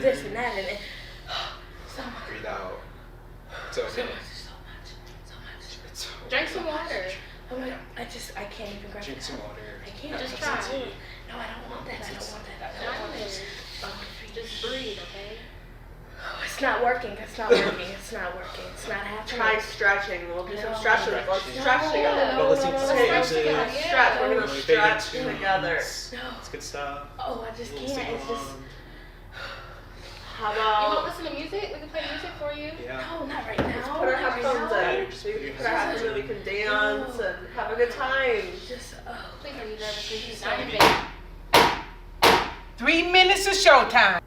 this and that, and it, so much. Breathe out. It's okay. So much. It's okay. Drink some water. Oh my, I can't even grab Drink it. some water. I can't. Just try. try. No, I don't want that. I don't want that. Just breathe, okay? It's not working. It's not working. It's not happening. Try stretching. We'll do some stretching. Let's stretch together. But listen to some music. Stretch. We're gonna Really big stretch tunes. together. No. It's good stuff. Oh, I just We'll can't. sing It's just. along. How You want to about listen to music? We can play music for you. Yeah. No, not right now. put our Not right headphones now. in? We can put our headphones in. We can dance and have a good time. Just Please don't be nervous. Please not in 3 minutes of showtime.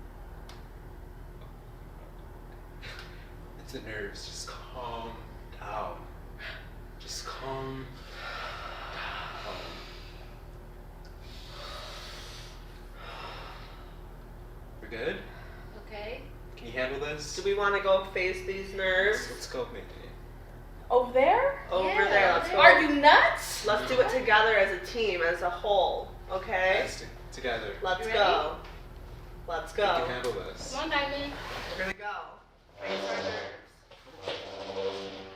It's the nerves. Just calm down. Just calm down. We're good? Okay. Can you handle this? Do we want to go face these nerves? Let's go, Mandy. over there. Over Yeah. there. Let's go. Are you nuts? Let's do it together as a team, as a whole. Okay? Guys, together. Let's You go. Let's We can go. handle this. Come on, Diamond. We're gonna go. Face our nerves.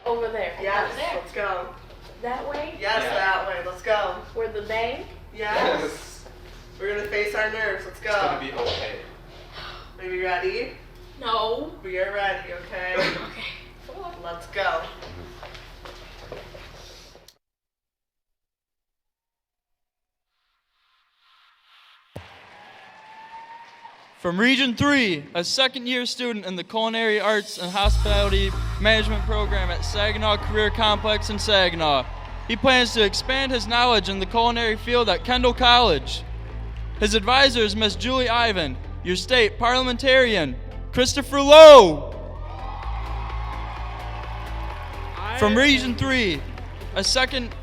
Over there. Yes. there. Let's go. That way. Yes, Yeah. that way. Let's go. Where the bank. Yes. We're gonna face our nerves. Let's go. It's gonna be okay. Are you ready? No. We are ready. Okay. Okay. Let's go. From Region 3, a second-year student in the Culinary Arts and Hospitality Management program at Saginaw Career Complex in Saginaw. He plans to expand his knowledge in the culinary field at Kendall College. His advisor is Miss Julie Ivan, your state parliamentarian, Christopher Lowe. From Region 3, a second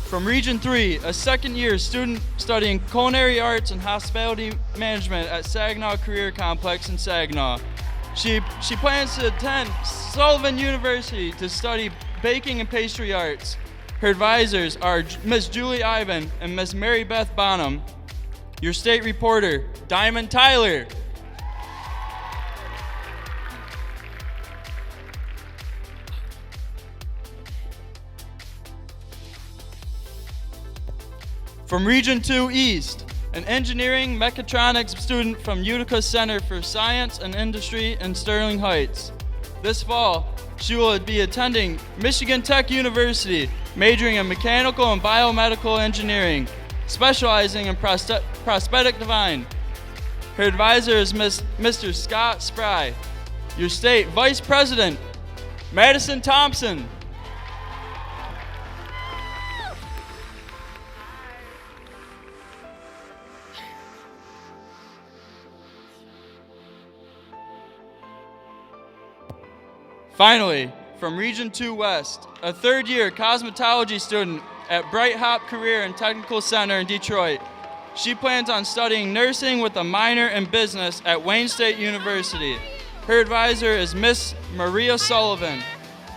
From Region 3, a second-year student studying Culinary Arts and Hospitality Management at Saginaw Career Complex in Saginaw. She plans to attend Sullivan University to study baking and pastry arts. Her advisors are Miss Julie Ivan and Miss Mary Beth Bonham. Your state reporter, Diamond Tyler. From Region 2 East, an engineering mechatronics student from Utica Center for Science and Industry in Sterling Heights. This fall, she will be attending Michigan Tech University, majoring in mechanical and biomedical engineering, specializing in prosthetic design. Her advisor is Mr. Scott Spry. Your state vice president, Madison Thompson. Finally, from Region 2 West, a third-year cosmetology student at Bright Hop Career and Technical Center in Detroit. She plans on studying nursing with a minor in business at Wayne State University. Her advisor is Miss Maria Sullivan.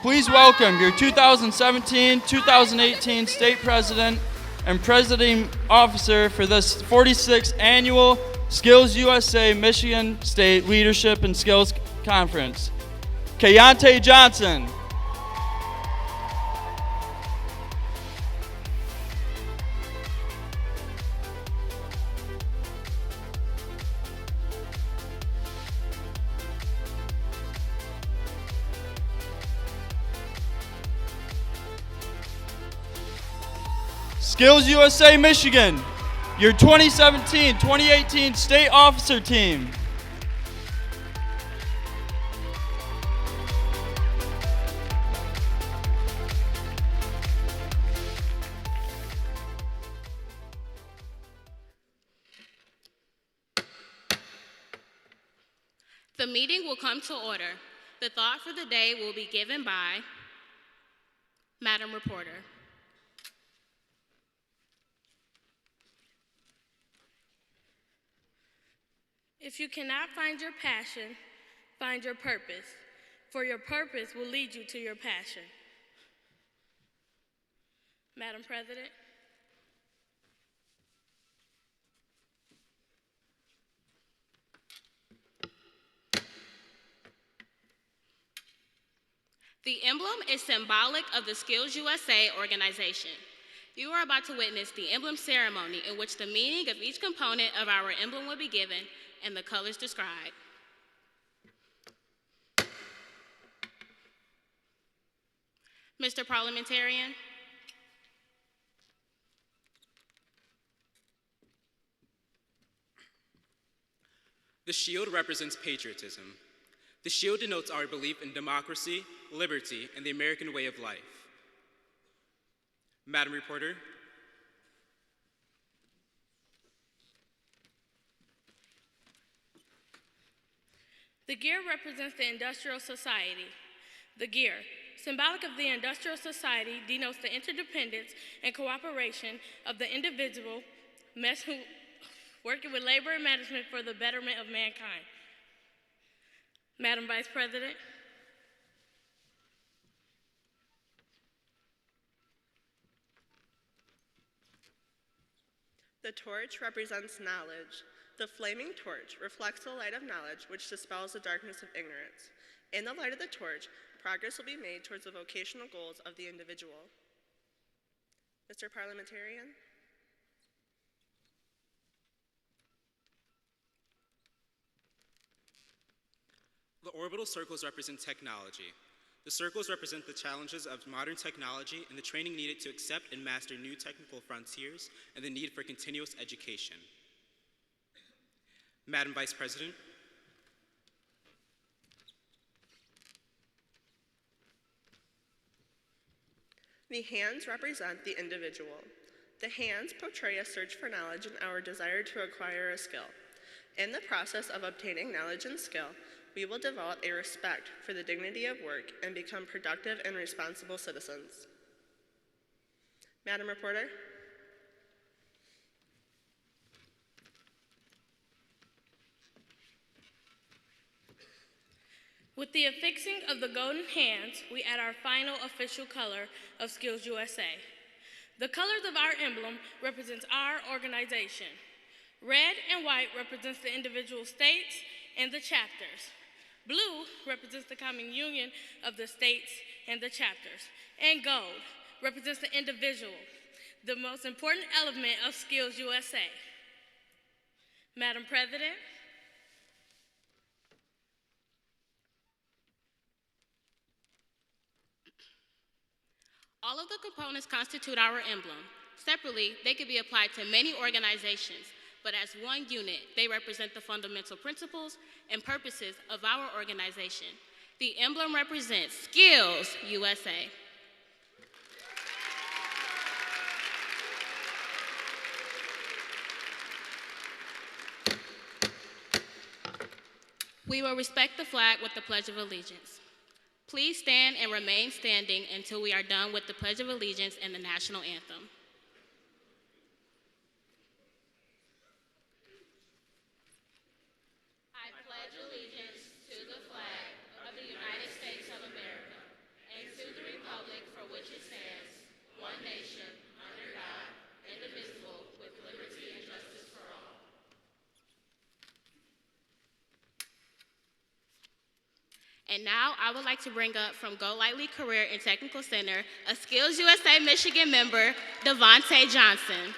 Please welcome your 2017-2018 State President and Presiding Officer for this 46th Annual SkillsUSA Michigan State Leadership and Skills Conference, Kayante Johnson. SkillsUSA Michigan, your 2017-2018 State Officer Team. The meeting will come to order. The thought for the day will be given by Madam Reporter. If you cannot find your passion, find your purpose, for your purpose will lead you to your passion. Madam President, the emblem is symbolic of the SkillsUSA organization. You are about to witness the emblem ceremony in which the meaning of each component of our emblem will be given and the colors described. Mr. Parliamentarian. The shield represents patriotism. The shield denotes our belief in democracy, liberty, and the American way of life. Madam Reporter. the gear represents the industrial society. The gear, symbolic of the industrial society, denotes the interdependence and cooperation of the individual working with labor and management for the betterment of mankind. Madam Vice President. The torch represents knowledge. The flaming torch reflects the light of knowledge which dispels the darkness of ignorance. In the light of the torch, progress will be made towards the vocational goals of the individual. Mr. Parliamentarian. The orbital circles represent technology. The circles represent the challenges of modern technology and the training needed to accept and master new technical frontiers and the need for continuous education. Madam Vice President. The hands represent the individual. The hands portray a search for knowledge and our desire to acquire a skill. In the process of obtaining knowledge and skill, we will develop a respect for the dignity of work and become productive and responsible citizens. Madam Reporter. With the affixing of the golden hands, we add our final official color of SkillsUSA. The colors of our emblem represents our organization. Red and white represents the individual states and the chapters. Blue represents the common union of the states and the chapters. And gold represents the individual, the most important element of SkillsUSA. Madam President. All of the components constitute our emblem. Separately, they could be applied to many organizations, but as one unit, they represent the fundamental principles and purposes of our organization. The emblem represents SkillsUSA. We will respect the flag with the Pledge of Allegiance. Please stand and remain standing until we are done with the Pledge of Allegiance and the national anthem. I pledge allegiance to the flag of the United States of America and to the republic for which it stands, one nation, under God, indivisible, with liberty and justice for all. And now I would like to bring up from Go Lightly Career and Technical Center, a SkillsUSA Michigan member, Devontae Johnson.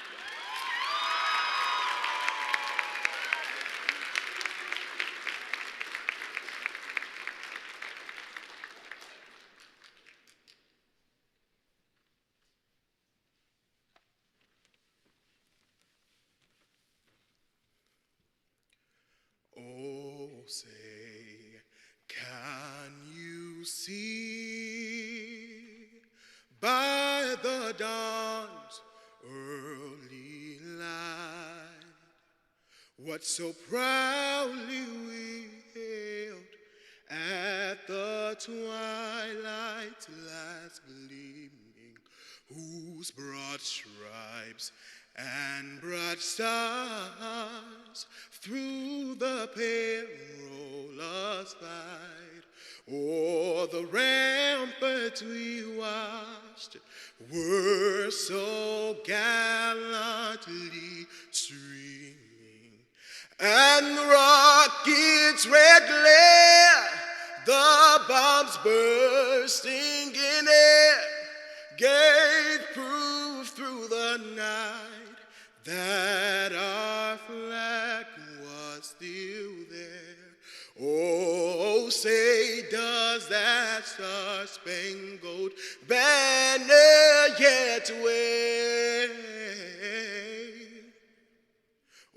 Oh, say, can you see by the dawn's early light what so proudly we hailed at the twilight's last gleaming, whose broad stripes and bright stars through the perilous fight. O'er the ramparts we watched were so gallantly streaming, and the rocket's red glare, the bombs bursting in air, gave proof through the night that our flag was still there. Oh, say does that star-spangled banner yet wave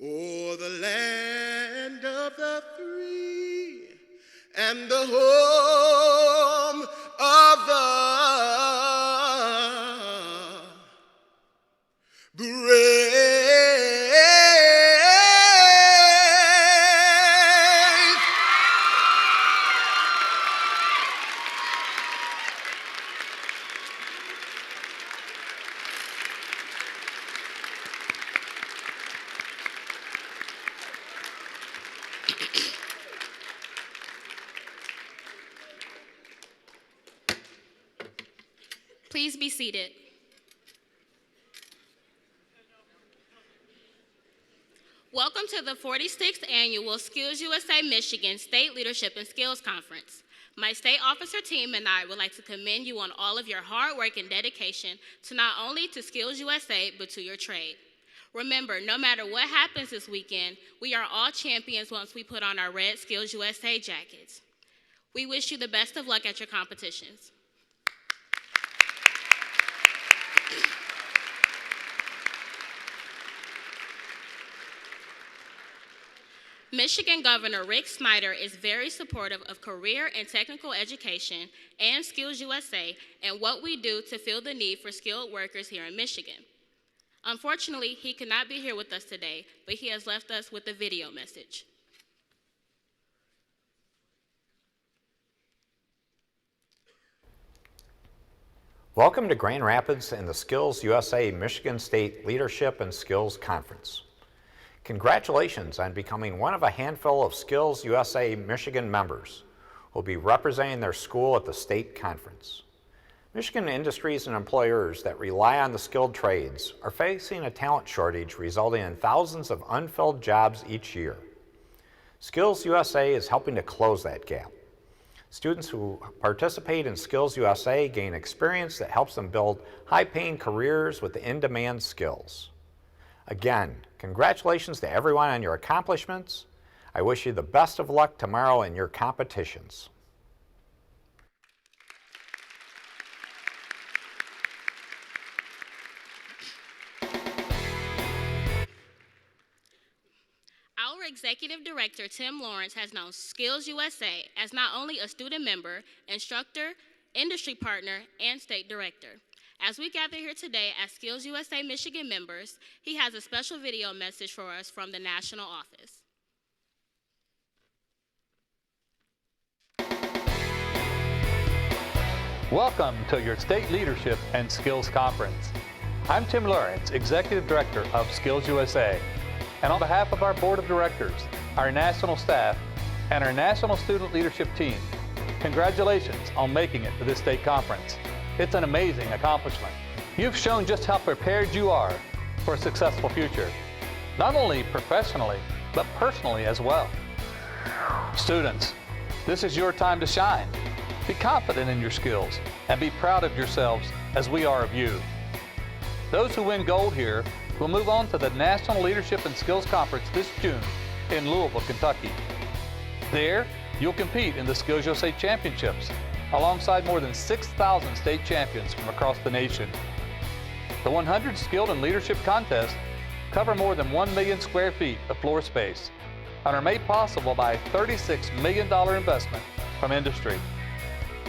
o'er the land of the free and the home of the brave. Please be seated. Welcome to the 46th Annual SkillsUSA Michigan State Leadership and Skills Conference. My state officer team and I would like to commend you on all of your hard work and dedication to not only to SkillsUSA, but to your trade. Remember, no matter what happens this weekend, we are all champions once we put on our red SkillsUSA jackets. We wish you the best of luck at your competitions. Michigan Governor Rick Snyder is very supportive of career and technical education and SkillsUSA and what we do to fill the need for skilled workers here in Michigan. Unfortunately, he could not be here with us today, but he has left us with a video message. Welcome to Grand Rapids and the SkillsUSA Michigan State Leadership and Skills Conference. Congratulations on becoming one of a handful of SkillsUSA Michigan members who will be representing their school at the state conference. Michigan industries and employers that rely on the skilled trades are facing a talent shortage resulting in thousands of unfilled jobs each year. SkillsUSA is helping to close that gap. Students who participate in SkillsUSA gain experience that helps them build high-paying careers with in-demand skills. Again, congratulations to everyone on your accomplishments. I wish you the best of luck tomorrow in your competitions. Our Executive Director, Tim Lawrence, has known SkillsUSA as not only a student member, instructor, industry partner, and state director. As we gather here today as SkillsUSA Michigan members, he has a special video message for us from the national office. Welcome to your State Leadership and Skills Conference. I'm Tim Lawrence, Executive Director of SkillsUSA, and on behalf of our Board of Directors, our national staff, and our National Student Leadership Team, congratulations on making it to this state conference. It's an amazing accomplishment. You've shown just how prepared you are for a successful future, not only professionally, but personally as well. Students, this is your time to shine. Be confident in your skills and be proud of yourselves as we are of you. Those who win gold here will move on to the National Leadership and Skills Conference this June in Louisville, Kentucky. There, you'll compete in the SkillsUSA Championships alongside more than 6,000 state champions from across the nation. The 100 Skilled and Leadership contests cover more than 1 million square feet of floor space and are made possible by a $36 million investment from industry.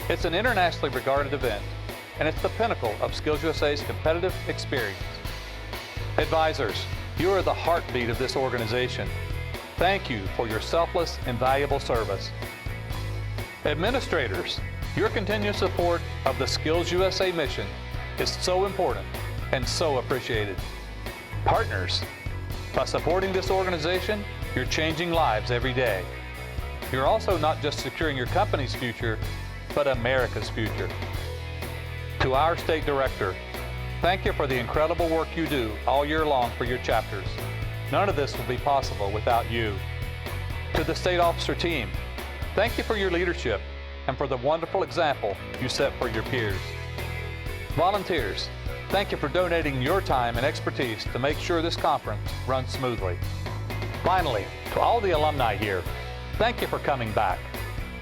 It's an internationally regarded event, and it's the pinnacle of SkillsUSA's competitive experience. Advisors, you are the heartbeat of this organization. Thank you for your selfless and valuable service. Administrators, your continued support of the SkillsUSA mission is so important and so appreciated. Partners. By supporting this organization, you're changing lives every day. You're also not just securing your company's future, but America's future. To our state director, thank you for the incredible work you do all year long for your chapters. None of this would be possible without you. To the state officer team, thank you for your leadership and for the wonderful example you set for your peers. Volunteers, thank you for donating your time and expertise to make sure this conference runs smoothly. Finally, to all the alumni here, thank you for coming back.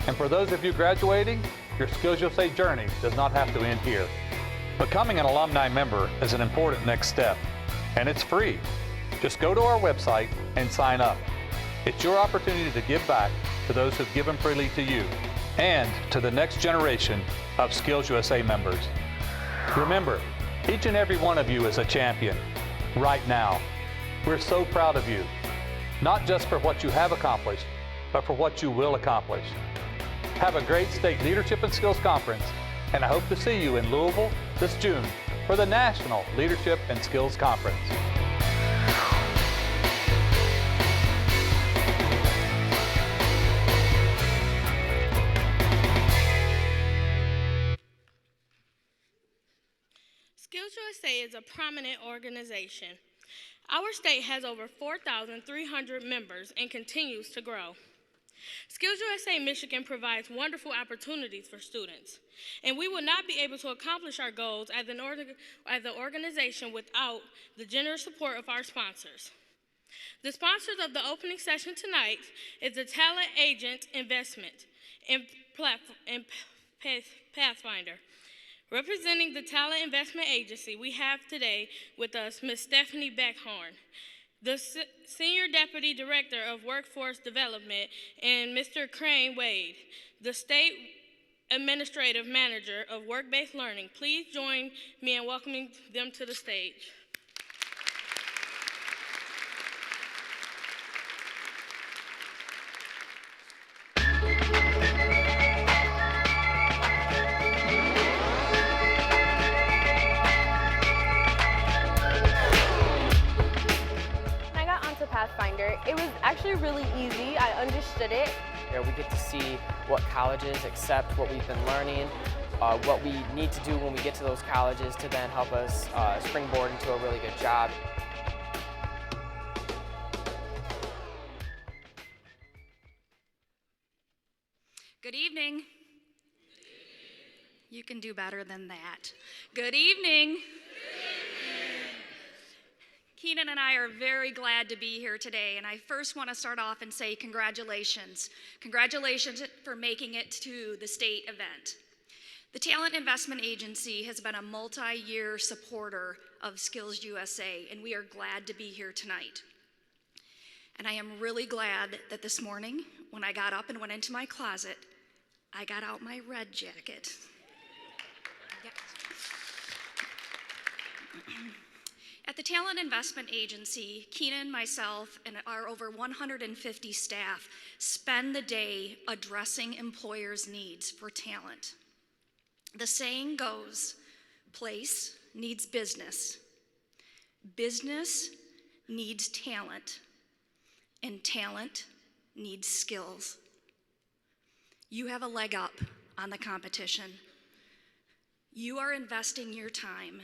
And for those of you graduating, your SkillsUSA journey does not have to end here. Becoming an alumni member is an important next step, and it's free. Just go to our website and sign up. It's your opportunity to give back to those who've given freely to you and to the next generation of SkillsUSA members. Remember, each and every one of you is a champion right now. We're so proud of you, not just for what you have accomplished, but for what you will accomplish. Have a great State Leadership and Skills Conference, and I hope to see you in Louisville this June for the National Leadership and Skills Conference. SkillsUSA is a prominent organization. Our state has over 4,300 members and continues to grow. SkillsUSA Michigan provides wonderful opportunities for students, and we would not be able to accomplish our goals as an organization without the generous support of our sponsors. The sponsors of the opening session tonight is the Talent Agent Investment and Pathfinder. Representing the Talent Investment Agency, we have today with us Ms. Stephanie Beckhorn, the Senior Deputy Director of Workforce Development, and Mr. Crane Wade, the State Administrative Manager of Work-Based Learning. Please join me in welcoming them to the stage. Pathfinder. It was actually really easy. I understood it. We get to see what colleges accept what we've been learning, what we need to do when we get to those colleges to then help us springboard into a really good job. Good evening. You can do better than that. Good evening. Keenan and I are very glad to be here today, and I first want to start off and say congratulations. Congratulations for making it to the state event. The Talent Investment Agency has been a multi-year supporter of SkillsUSA, and we are glad to be here tonight. And I am really glad that this morning, when I got up and went into my closet, I got out my red jacket. At the Talent Investment Agency, Keenan, myself, and our over 150 staff spend the day addressing employers' needs for talent. The saying goes, place needs business, business needs talent, and talent needs skills. You have a leg up on the competition. You are investing your time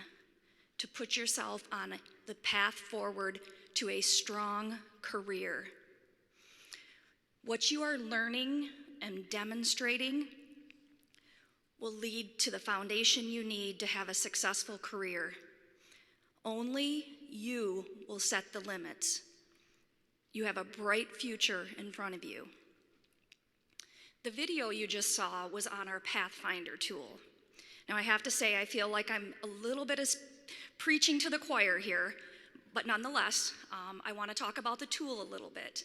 to put yourself on the path forward to a strong career. What you are learning and demonstrating will lead to the foundation you need to have a successful career. Only you will set the limits. You have a bright future in front of you. The video you just saw was on our Pathfinder tool. Now I have to say, I feel like I'm a little bit preaching to the choir here, but nonetheless, I want to talk about the tool a little bit.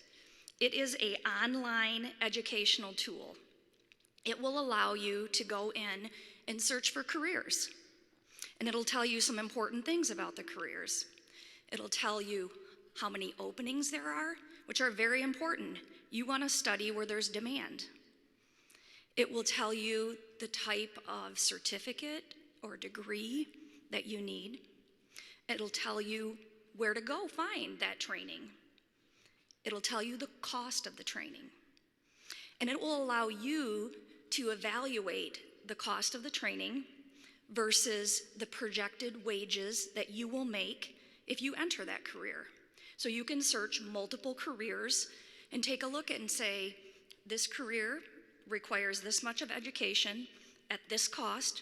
It is an online educational tool. It will allow you to go in and search for careers, and it'll tell you some important things about the careers. It'll tell you how many openings there are, which are very important. You want to study where there's demand. It will tell you the type of certificate or degree that you need. It'll tell you where to go find that training. It'll tell you the cost of the training. And it will allow you to evaluate the cost of the training versus the projected wages that you will make if you enter that career. So you can search multiple careers and take a look at and say, this career requires this much of education at this cost,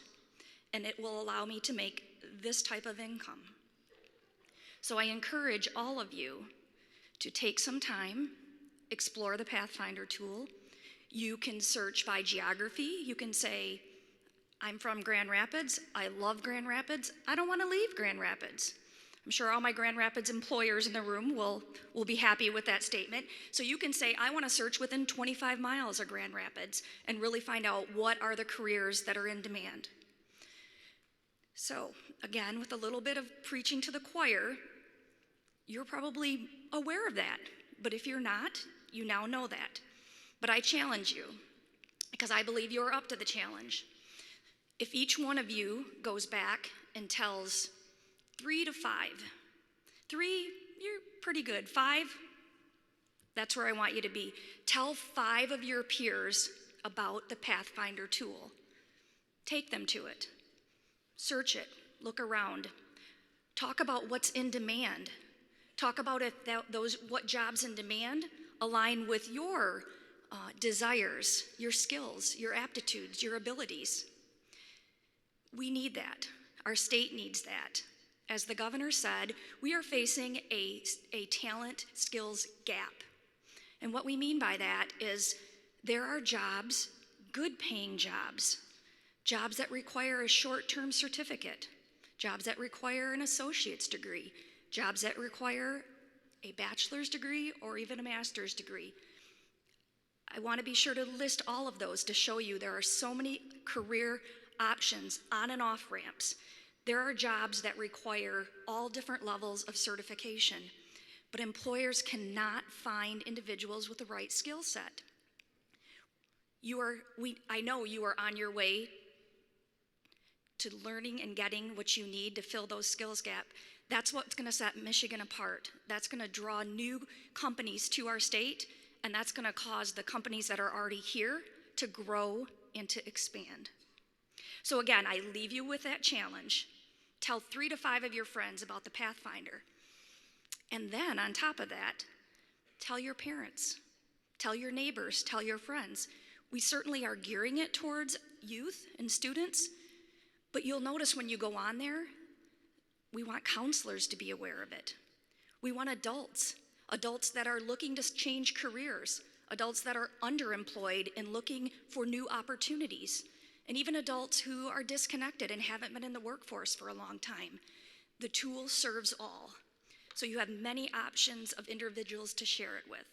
and it will allow me to make this type of income. So I encourage all of you to take some time, explore the Pathfinder tool. You can search by geography. You can say, I'm from Grand Rapids. I love Grand Rapids. I don't want to leave Grand Rapids. I'm sure all my Grand Rapids employers in the room will be happy with that statement. So you can say, I want to search within 25 miles of Grand Rapids and really find out what are the careers that are in demand. So again, with a little bit of preaching to the choir, you're probably aware of that. But if you're not, you now know that. But I challenge you, because I believe you're up to the challenge. If each one of you goes back and tells 3 to 5, 3, you're pretty good. 5, that's where I want you to be. Tell 5 of your peers about the Pathfinder tool. Take them to it. Search it. Look around. Talk about what's in demand. Talk about if what jobs in demand align with your desires, your skills, your aptitudes, your abilities. We need that. Our state needs that. As the governor said, we are facing a talent skills gap. And what we mean by that is there are jobs, good paying jobs, jobs that require a short-term certificate, jobs that require an associate's degree, jobs that require a bachelor's degree or even a master's degree. I want to be sure to list all of those to show you there are so many career options, on and off ramps. There are jobs that require all different levels of certification, but employers cannot find individuals with the right skill set. I know you are on your way to learning and getting what you need to fill those skills gap. That's what's going to set Michigan apart. That's going to draw new companies to our state, and that's going to cause the companies that are already here to grow and to expand. So again, I leave you with that challenge. Tell 3 to 5 of your friends about the Pathfinder. And then on top of that, tell your parents, tell your neighbors, tell your friends. We certainly are gearing it towards youth and students, but you'll notice when you go on there, we want counselors to be aware of it. We want adults that are looking to change careers, adults that are underemployed and looking for new opportunities, and even adults who are disconnected and haven't been in the workforce for a long time. The tool serves all. So you have many options of individuals to share it with.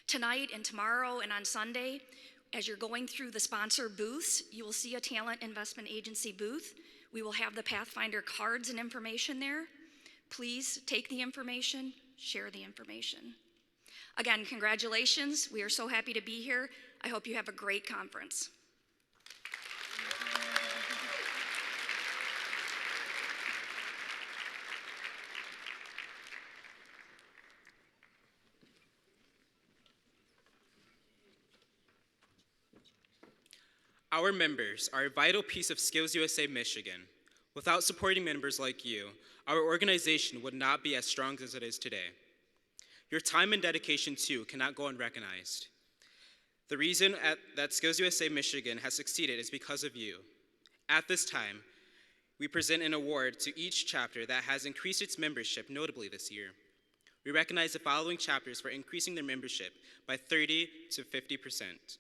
Tonight and tomorrow and on Sunday, as you're going through the sponsor booths, you will see a talent investment agency booth. We will have the Pathfinder cards and information there. Please take the information, share the information. Again, congratulations. We are so happy to be here. I hope you have a great conference. Our members are a vital piece of SkillsUSA Michigan. Without supporting members like you, our organization would not be as strong as it is today. Your time and dedication, too, cannot go unrecognized. The reason that SkillsUSA Michigan has succeeded is because of you. At this time, we present an award to each chapter that has increased its membership notably this year. We recognize the following chapters for increasing their membership by 30 to 50%.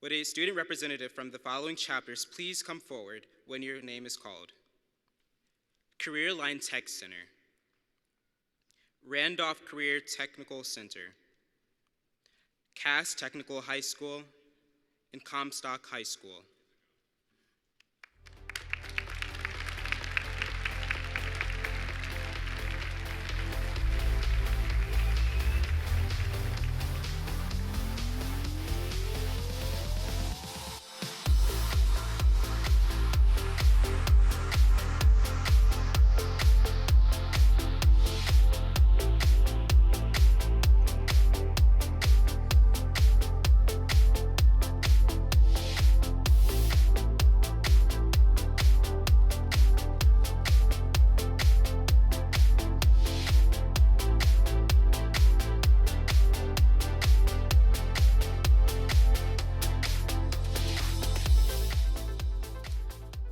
Would a student representative from the following chapters please come forward when your name is called? Career Line Tech Center, Randolph Career Technical Center, Cass Technical High School, and Comstock High School.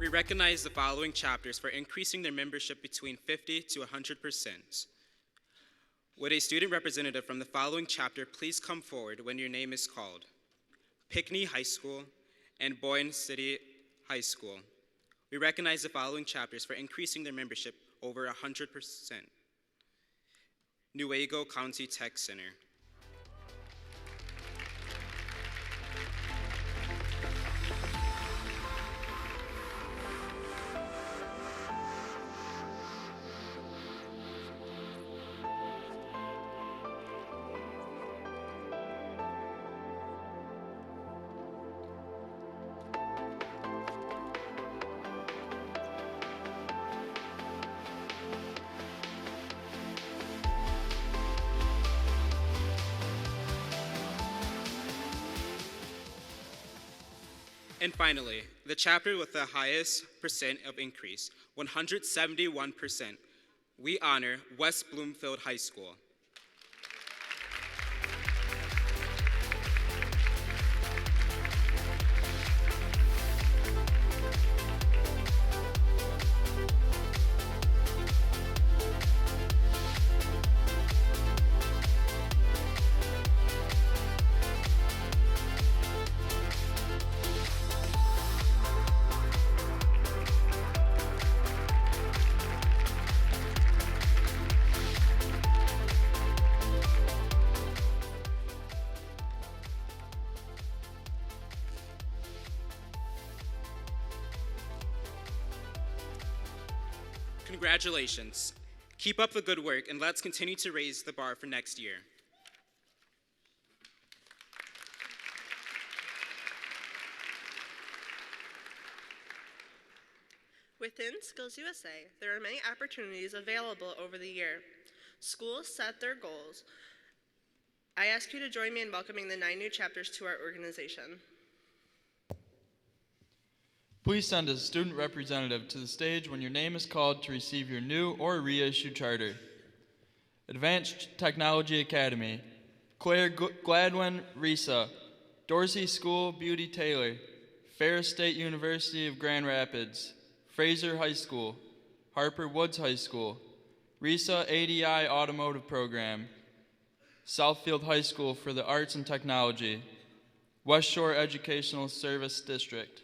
we recognize the following chapters for increasing their membership between 50 to 100%. Would a student representative from the following chapter please come forward when your name is called? Pinckney High School and Boyne City High School. We recognize the following chapters for increasing their membership over 100%. Newaygo County Tech Center. And finally, the chapter with the highest percent of increase, 171%. We honor West Bloomfield High School. Congratulations. Keep up the good work, and let's continue to raise the bar for next year. Within SkillsUSA, there are many opportunities available over the year. Schools set their goals. I ask you to join me in welcoming the 9 new chapters to our organization. Please send a student representative to the stage when your name is called to receive your new or reissued charter. Advanced Technology Academy, Claire Gladwin Risa, Dorsey School Beauty Taylor, Ferris State University of Grand Rapids, Fraser High School, Harper Woods High School, Risa ADI Automotive Program, Southfield High School for the Arts and Technology, West Shore Educational Service District.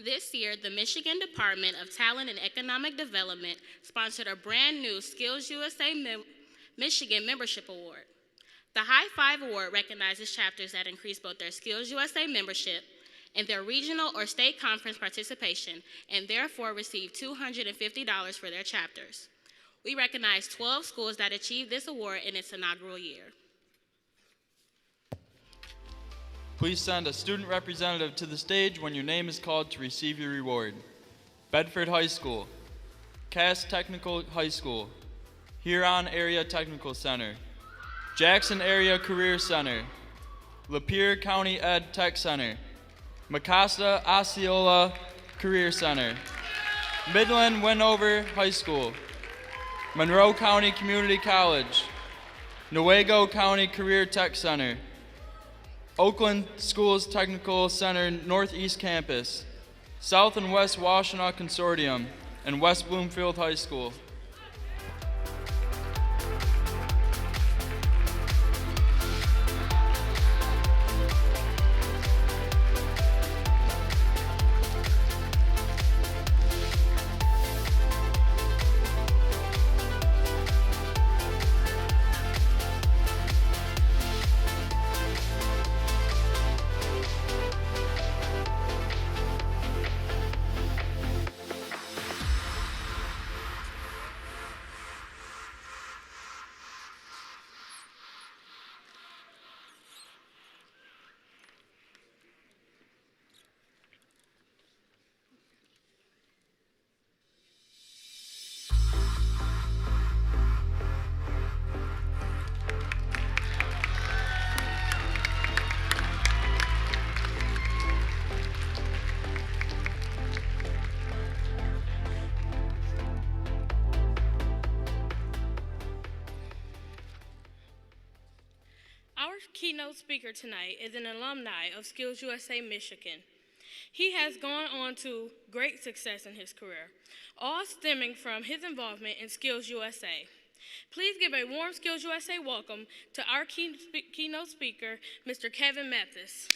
This year, the Michigan Department of Talent and Economic Development sponsored a brand new SkillsUSA Michigan Membership Award. The High Five Award recognizes chapters that increase both their SkillsUSA membership and their regional or state conference participation, and therefore receive $250 for their chapters. We recognize 12 schools that achieved this award in its inaugural year. Please send a student representative to the stage when your name is called to receive your reward. Bedford High School, Cass Technical High School, Huron Area Technical Center, Jackson Area Career Center, Lapeer County Ed Tech Center, Mecosta Osceola Career Center, Midland Winover High School, Monroe County Community College, Newaygo County Career Tech Center, Oakland Schools Technical Center Northeast Campus, South and West Washtenaw Consortium, and West Bloomfield High School. Our keynote speaker tonight is an alumni of SkillsUSA Michigan. He has gone on to great success in his career, all stemming from his involvement in SkillsUSA. Please give a warm SkillsUSA welcome to our keynote speaker, Mr. Kevin Mathis.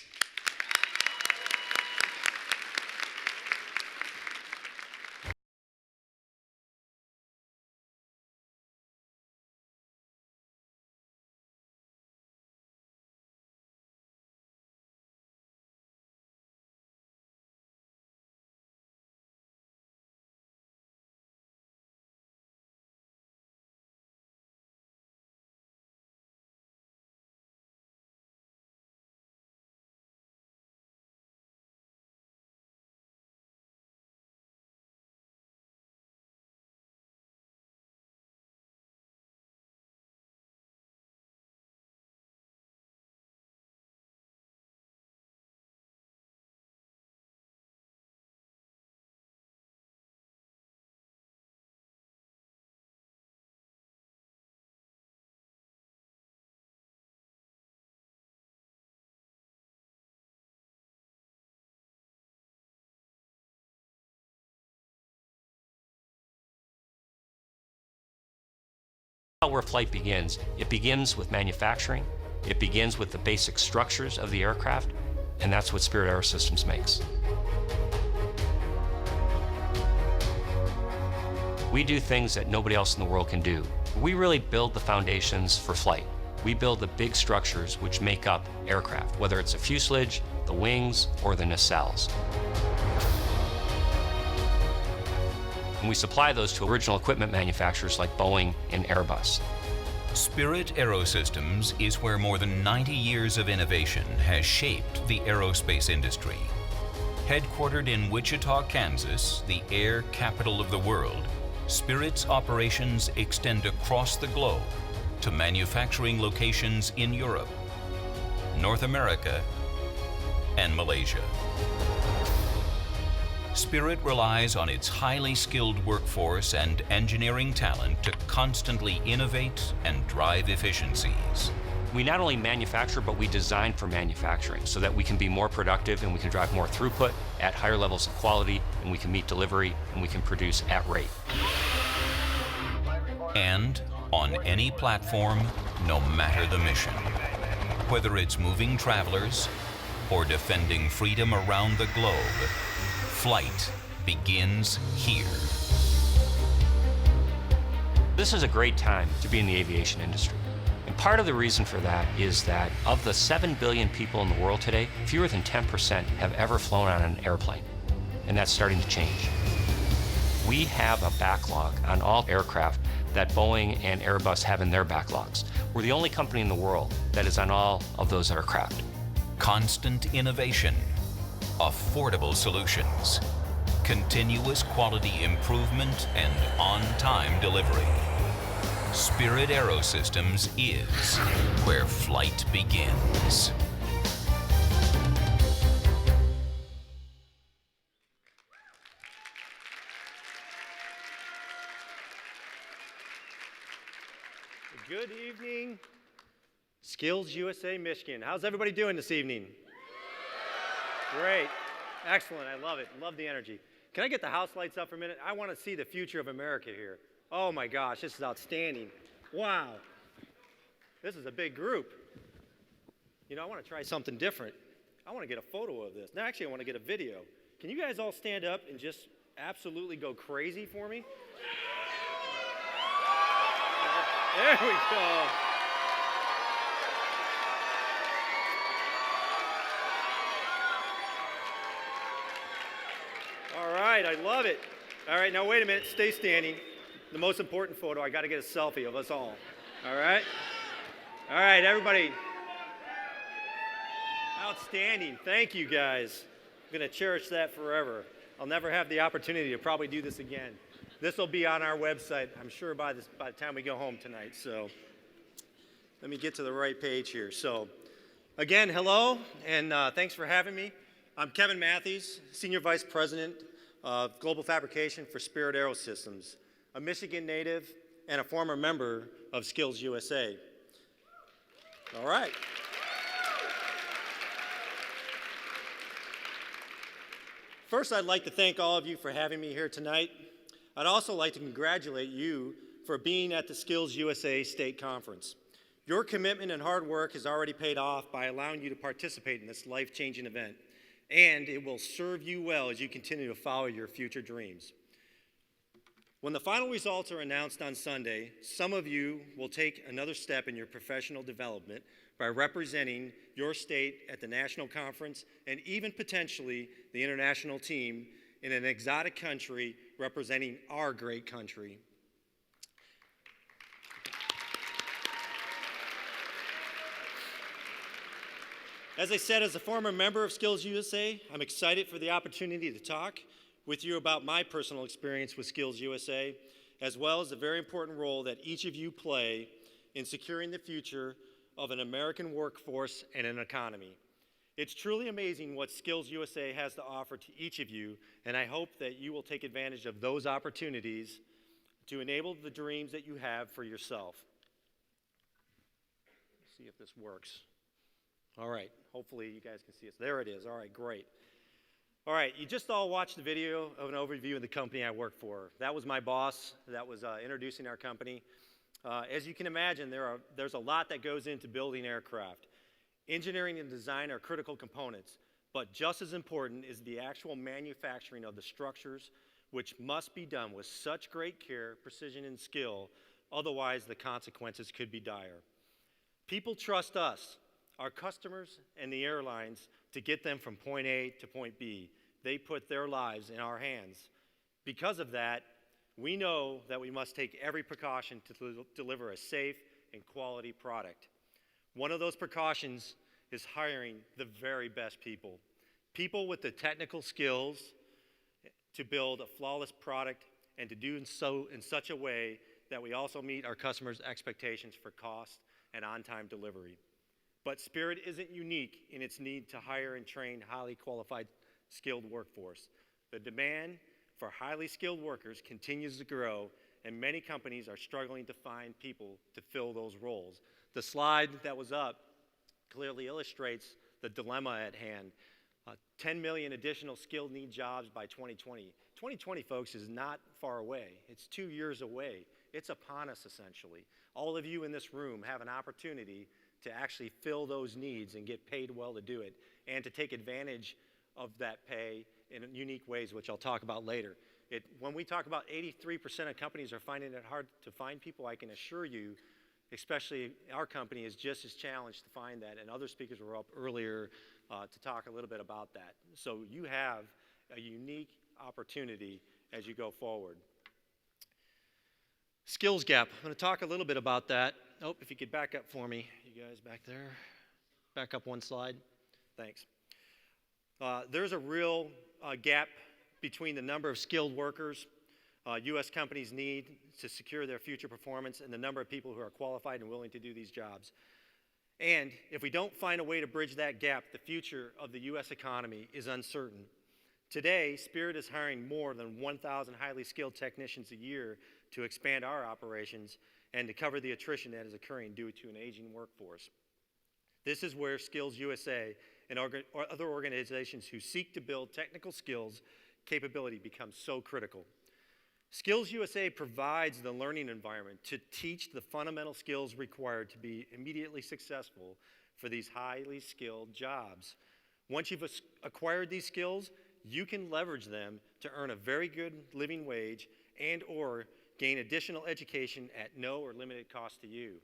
Where flight begins, it begins with manufacturing, it begins with the basic structures of the aircraft, and that's what Spirit AeroSystems makes. We do things that nobody else in the world can do. We really build the foundations for flight. We build the big structures which make up aircraft, whether it's a fuselage, the wings, or the nacelles. And we supply those to original equipment manufacturers like Boeing and Airbus. Spirit AeroSystems is where more than 90 years of innovation has shaped the aerospace industry. Headquartered in Wichita, Kansas, the air capital of the world, Spirit's operations extend across the globe to manufacturing locations in Europe, North America, and Malaysia. Spirit relies on its highly skilled workforce and engineering talent to constantly innovate and drive efficiencies. We not only manufacture, but we design for manufacturing so that we can be more productive and we can drive more throughput at higher levels of quality, and we can meet delivery and we can produce at rate. And on any platform, no matter the mission. Whether it's moving travelers or defending freedom around the globe, flight begins here. This is a great time to be in the aviation industry. And part of the reason for that is that of the 7 billion people in the world today, fewer than 10% have ever flown on an airplane. And that's starting to change. We have a backlog on all aircraft that Boeing and Airbus have in their backlogs. We're the only company in the world that is on all of those aircraft. Constant innovation, affordable solutions, continuous quality improvement, and on-time delivery. Spirit AeroSystems is where flight begins. Good evening, SkillsUSA Michigan. How's everybody doing this evening? Great. Excellent. I love it. Love the energy. Can I get the house lights up for a minute? I want to see the future of America here. Oh my gosh, this is outstanding. Wow. This is a big group. You know, I want to try something different. I want to get a photo of this. No, actually, I want to get a video. Can you guys all stand up and just absolutely go crazy for me? There we go. All right, I love it. All right, now wait a minute, stay standing. The most important photo, I got to get a selfie of us all. All right? All right, everybody. Outstanding. Thank you, guys. I'm going to cherish that forever. I'll never have the opportunity to probably do this again. This will be on our website, I'm sure, by the time we go home tonight. So let me get to the right page here. So again, hello, and thanks for having me. I'm Kevin Matthews, Senior Vice President of Global Fabrication for Spirit AeroSystems, a Michigan native and a former member of SkillsUSA. All right. First, I'd like to thank all of you for having me here tonight. I'd also like to congratulate you for being at the SkillsUSA State Conference. Your commitment and hard work has already paid off by allowing you to participate in this life-changing event, and it will serve you well as you continue to follow your future dreams. When the final results are announced on Sunday, some of you will take another step in your professional development by representing your state at the national conference and even potentially the international team in an exotic country representing our great country. As I said, as a former member of SkillsUSA, I'm excited for the opportunity to talk with you about my personal experience with SkillsUSA, as well as the very important role that each of you play in securing the future of an American workforce and an economy. It's truly amazing what SkillsUSA has to offer to each of you, and I hope that you will take advantage of those opportunities to enable the dreams that you have for yourself. Let's see if this works. All right, hopefully you guys can see us. There it is. All right, great. All right, you just all watched the video of an overview of the company I work for. That was my boss that was introducing our company. As you can imagine, there's a lot that goes into building aircraft. Engineering and design are critical components, but just as important is the actual manufacturing of the structures, which must be done with such great care, precision, and skill, otherwise the consequences could be dire. People trust us, our customers, and the airlines to get them from point A to point B. They put their lives in our hands. Because of that, we know that we must take every precaution to deliver a safe and quality product. One of those precautions is hiring the very best people. People with the technical skills to build a flawless product and to do so in such a way that we also meet our customers' expectations for cost and on-time delivery. But Spirit isn't unique in its need to hire and train highly qualified, skilled workforce. The demand for highly skilled workers continues to grow, and many companies are struggling to find people to fill those roles. The slide that was up clearly illustrates the dilemma at hand. 10 million additional skilled need jobs by 2020. 2020, folks, is not far away. It's 2 years away. It's upon us, essentially. All of you in this room have an opportunity to actually fill those needs and get paid well to do it, and to take advantage of that pay in unique ways, which I'll talk about later. When we talk about 83% of companies are finding it hard to find people, I can assure you, especially our company, is just as challenged to find that, and other speakers were up earlier to talk a little bit about that. So you have a unique opportunity as you go forward. Skills gap. I'm going to talk a little bit about that. Oh, if you could back up for me, you guys back there. Back up one slide. Thanks. There's a real gap between the number of skilled workers U.S. companies need to secure their future performance and the number of people who are qualified and willing to do these jobs. And if we don't find a way to bridge that gap, the future of the U.S. economy is uncertain. Today, Spirit is hiring more than 1,000 highly skilled technicians a year to expand our operations and to cover the attrition that is occurring due to an aging workforce. This is where SkillsUSA and other organizations who seek to build technical skills capability becomes so critical. SkillsUSA provides the learning environment to teach the fundamental skills required to be immediately successful for these highly skilled jobs. Once you've acquired these skills, you can leverage them to earn a very good living wage and or gain additional education at no or limited cost to you.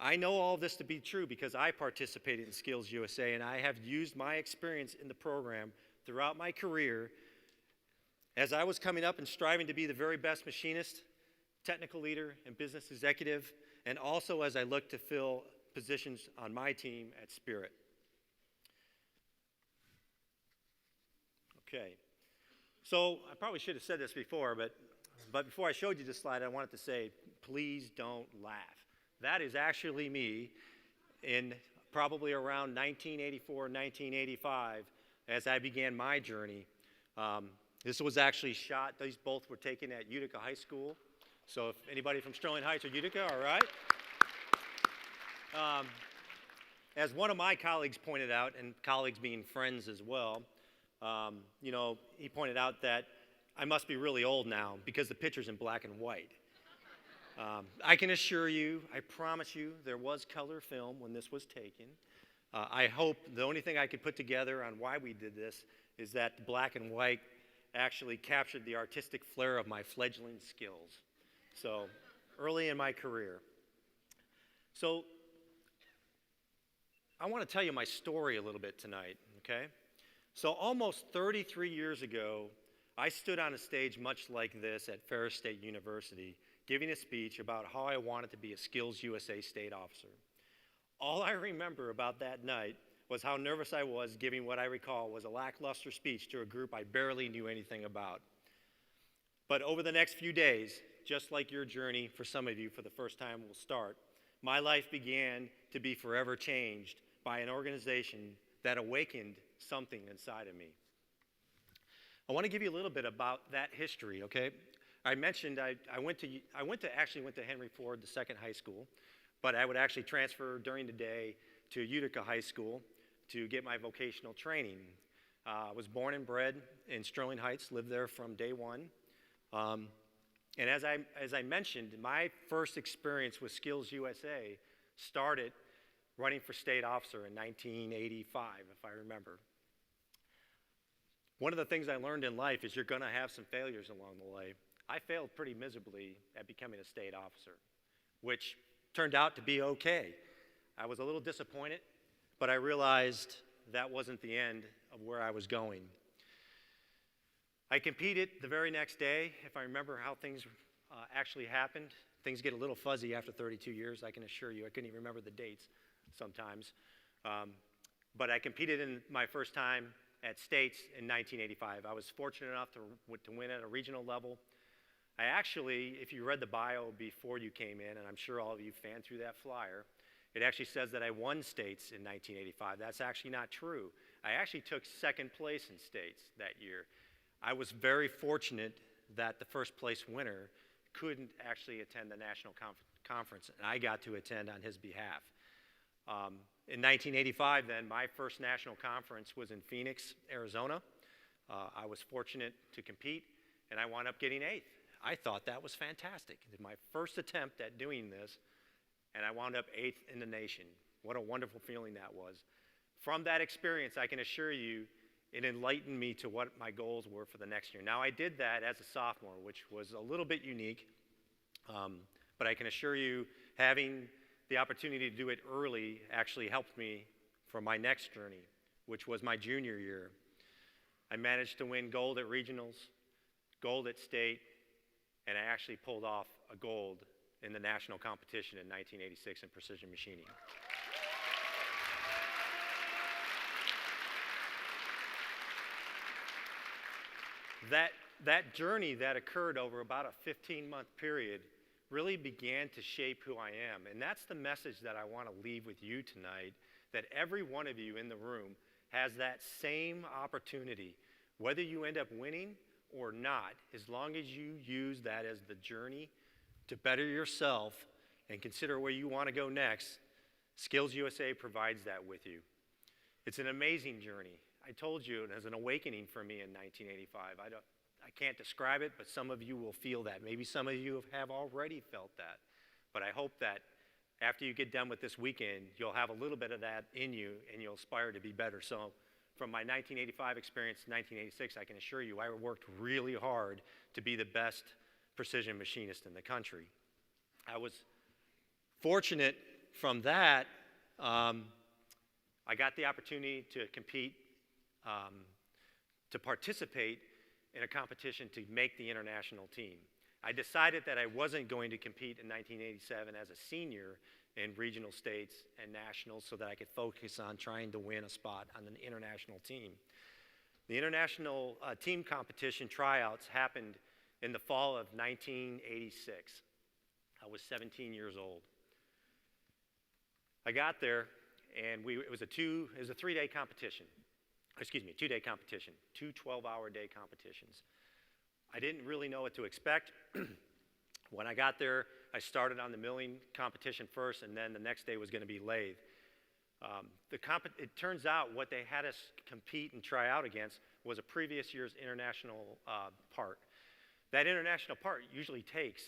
I know all of this to be true because I participated in SkillsUSA, and I have used my experience in the program throughout my career as I was coming up and striving to be the very best machinist, technical leader, and business executive, and also as I looked to fill positions on my team at Spirit. Okay, so I probably should have said this before, but before I showed you this slide, I wanted to say, please don't laugh. That is actually me in probably around 1984, 1985, as I began my journey. This was actually shot, these both were taken at Utica High School. So if anybody from Sterling Heights or Utica, all right? As one of my colleagues pointed out, and colleagues being friends as well, You know, he pointed out that I must be really old now because the picture's in black and white. I can assure you, I promise you, there was color film when this was taken. I hope the only thing I could put together on why we did this is that the black and white actually captured the artistic flair of my fledgling skills. So early in my career. So I want to tell you my story a little bit tonight, okay? So almost 33 years ago, I stood on a stage much like this at Ferris State University, giving a speech about how I wanted to be a SkillsUSA state officer. All I remember about that night was how nervous I was giving what I recall was a lackluster speech to a group I barely knew anything about. But over the next few days, just like your journey for some of you for the first time will start, my life began to be forever changed by an organization that awakened something inside of me. I want to give you a little bit about that history, okay? I mentioned I went to Henry Ford, the second high school, but I would actually transfer during the day to Utica High School to get my vocational training. I was born and bred in Sterling Heights, lived there from day one. And as I mentioned, my first experience with SkillsUSA started running for state officer in 1985, if I remember. One of the things I learned in life is you're going to have some failures along the way. I failed pretty miserably at becoming a state officer, which turned out to be okay. I was a little disappointed, but I realized that wasn't the end of where I was going. I competed the very next day. If I remember how things actually happened, things get a little fuzzy after 32 years, I can assure you. I couldn't even remember the dates sometimes. But I competed in my first time at states in 1985. I was fortunate enough to win at a regional level. I actually, if you read the bio before you came in, and I'm sure all of you fanned through that flyer, it actually says that I won states in 1985. That's actually not true. I actually took second place in states that year. I was very fortunate that the first place winner couldn't actually attend the national conference, and I got to attend on his behalf. In 1985, then, my first national conference was in Phoenix, Arizona. I was fortunate to compete, and I wound up getting 8th. I thought that was fantastic. It was my first attempt at doing this, and I wound up 8th in the nation. What a wonderful feeling that was. From that experience, I can assure you, it enlightened me to what my goals were for the next year. Now, I did that as a sophomore, which was a little bit unique, but I can assure you, having the opportunity to do it early actually helped me for my next journey, which was my junior year. I managed to win gold at regionals, gold at state, and I actually pulled off a gold in the national competition in 1986 in precision machining. That journey that occurred over about a 15-month period really began to shape who I am. And that's the message that I want to leave with you tonight, that every one of you in the room has that same opportunity, whether you end up winning or not, as long as you use that as the journey to better yourself and consider where you want to go next. SkillsUSA provides that with you. It's an amazing journey. I told you it was an awakening for me in 1985. I can't describe it, but some of you will feel that. Maybe some of you have already felt that. But I hope that after you get done with this weekend, you'll have a little bit of that in you and you'll aspire to be better. So from my 1985 experience to 1986, I can assure you I worked really hard to be the best precision machinist in the country. I was fortunate from that. I got the opportunity to compete, to participate in a competition to make the international team. I decided that I wasn't going to compete in 1987 as a senior in regional states and nationals so that I could focus on trying to win a spot on the international team. The international team competition tryouts happened in the fall of 1986. I was 17 years old. I got there, and it was a 3-day competition. Excuse me, 2-day competition, 2 12-hour day competitions. I didn't really know what to expect. When I got there, I started on the milling competition first, and then the next day was going to be lathe. It turns out what they had us compete and try out against was a previous year's international part. That international part usually takes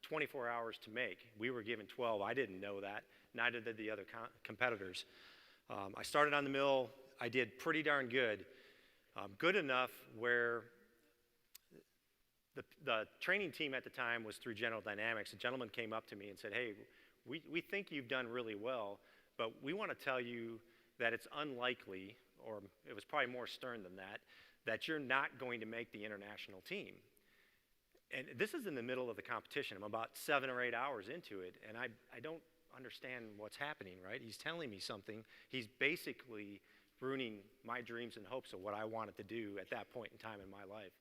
24 hours to make. We were given 12. I didn't know that. Neither did the other competitors. I started on the mill. I did pretty darn good. Good enough where the training team at the time was through General Dynamics. A gentleman came up to me and said, hey, we think you've done really well, but we want to tell you that it's unlikely, or it was probably more stern than that, that you're not going to make the international team. And this is in the middle of the competition. I'm about 7 or 8 hours into it, and I don't understand what's happening, right? He's telling me something. He's basically ruining my dreams and hopes of what I wanted to do at that point in time in my life.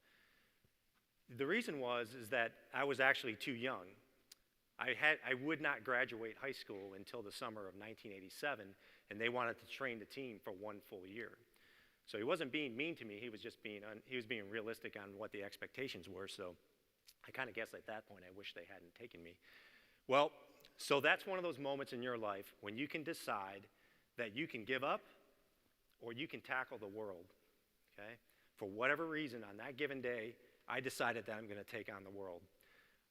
The reason is that I was actually too young. I would not graduate high school until the summer of 1987, and they wanted to train the team for 1 full year. So he wasn't being mean to me. He was just being realistic on what the expectations were. So I kind of guess at that point I wish they hadn't taken me. Well, so that's one of those moments in your life when you can decide that you can give up or you can tackle the world. Okay? For whatever reason, on that given day, I decided that I'm going to take on the world.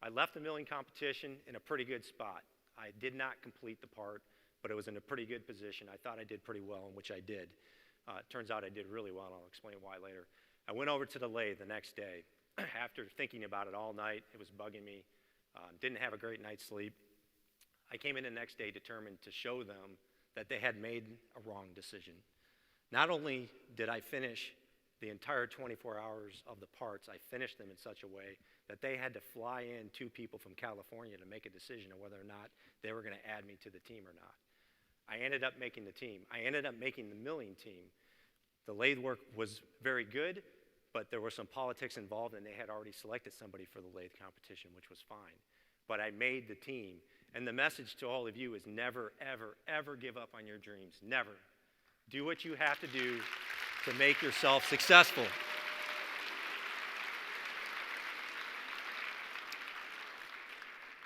I left the milling competition in a pretty good spot. I did not complete the part, but it was in a pretty good position. I thought I did pretty well, in which I did. Turns out I did really well, and I'll explain why later. I went over to the lathe the next day. After thinking about it all night, it was bugging me. Didn't have a great night's sleep. I came in the next day determined to show them that they had made a wrong decision. Not only did I finish the entire 24 hours of the parts, I finished them in such a way that they had to fly in 2 people from California to make a decision on whether or not they were going to add me to the team or not. I ended up making the team. I ended up making the milling team. The lathe work was very good, but there were some politics involved, and they had already selected somebody for the lathe competition, which was fine. But I made the team. And the message to all of you is never, ever, ever give up on your dreams. Never. Do what you have to do to make yourself successful.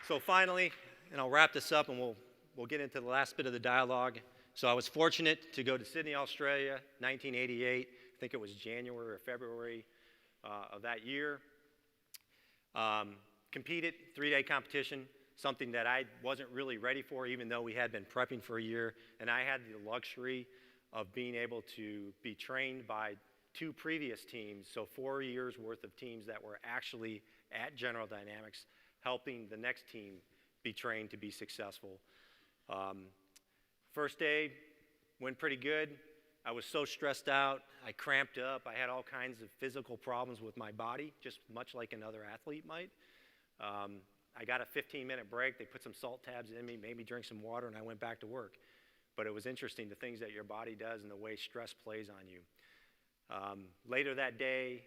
So finally, and I'll wrap this up and we'll get into the last bit of the dialogue. So I was fortunate to go to Sydney, Australia, 1988. I think it was January or February of that year. Competed, 3-day competition, something that I wasn't really ready for, even though we had been prepping for a year. And I had the luxury of being able to be trained by 2 previous teams, so 4 years worth of teams that were actually at General Dynamics, helping the next team be trained to be successful. First day went pretty good. I was so stressed out, I cramped up, I had all kinds of physical problems with my body, just much like another athlete might. I got a 15-minute break, they put some salt tabs in me, made me drink some water, and I went back to work. But it was interesting, the things that your body does and the way stress plays on you. Later that day,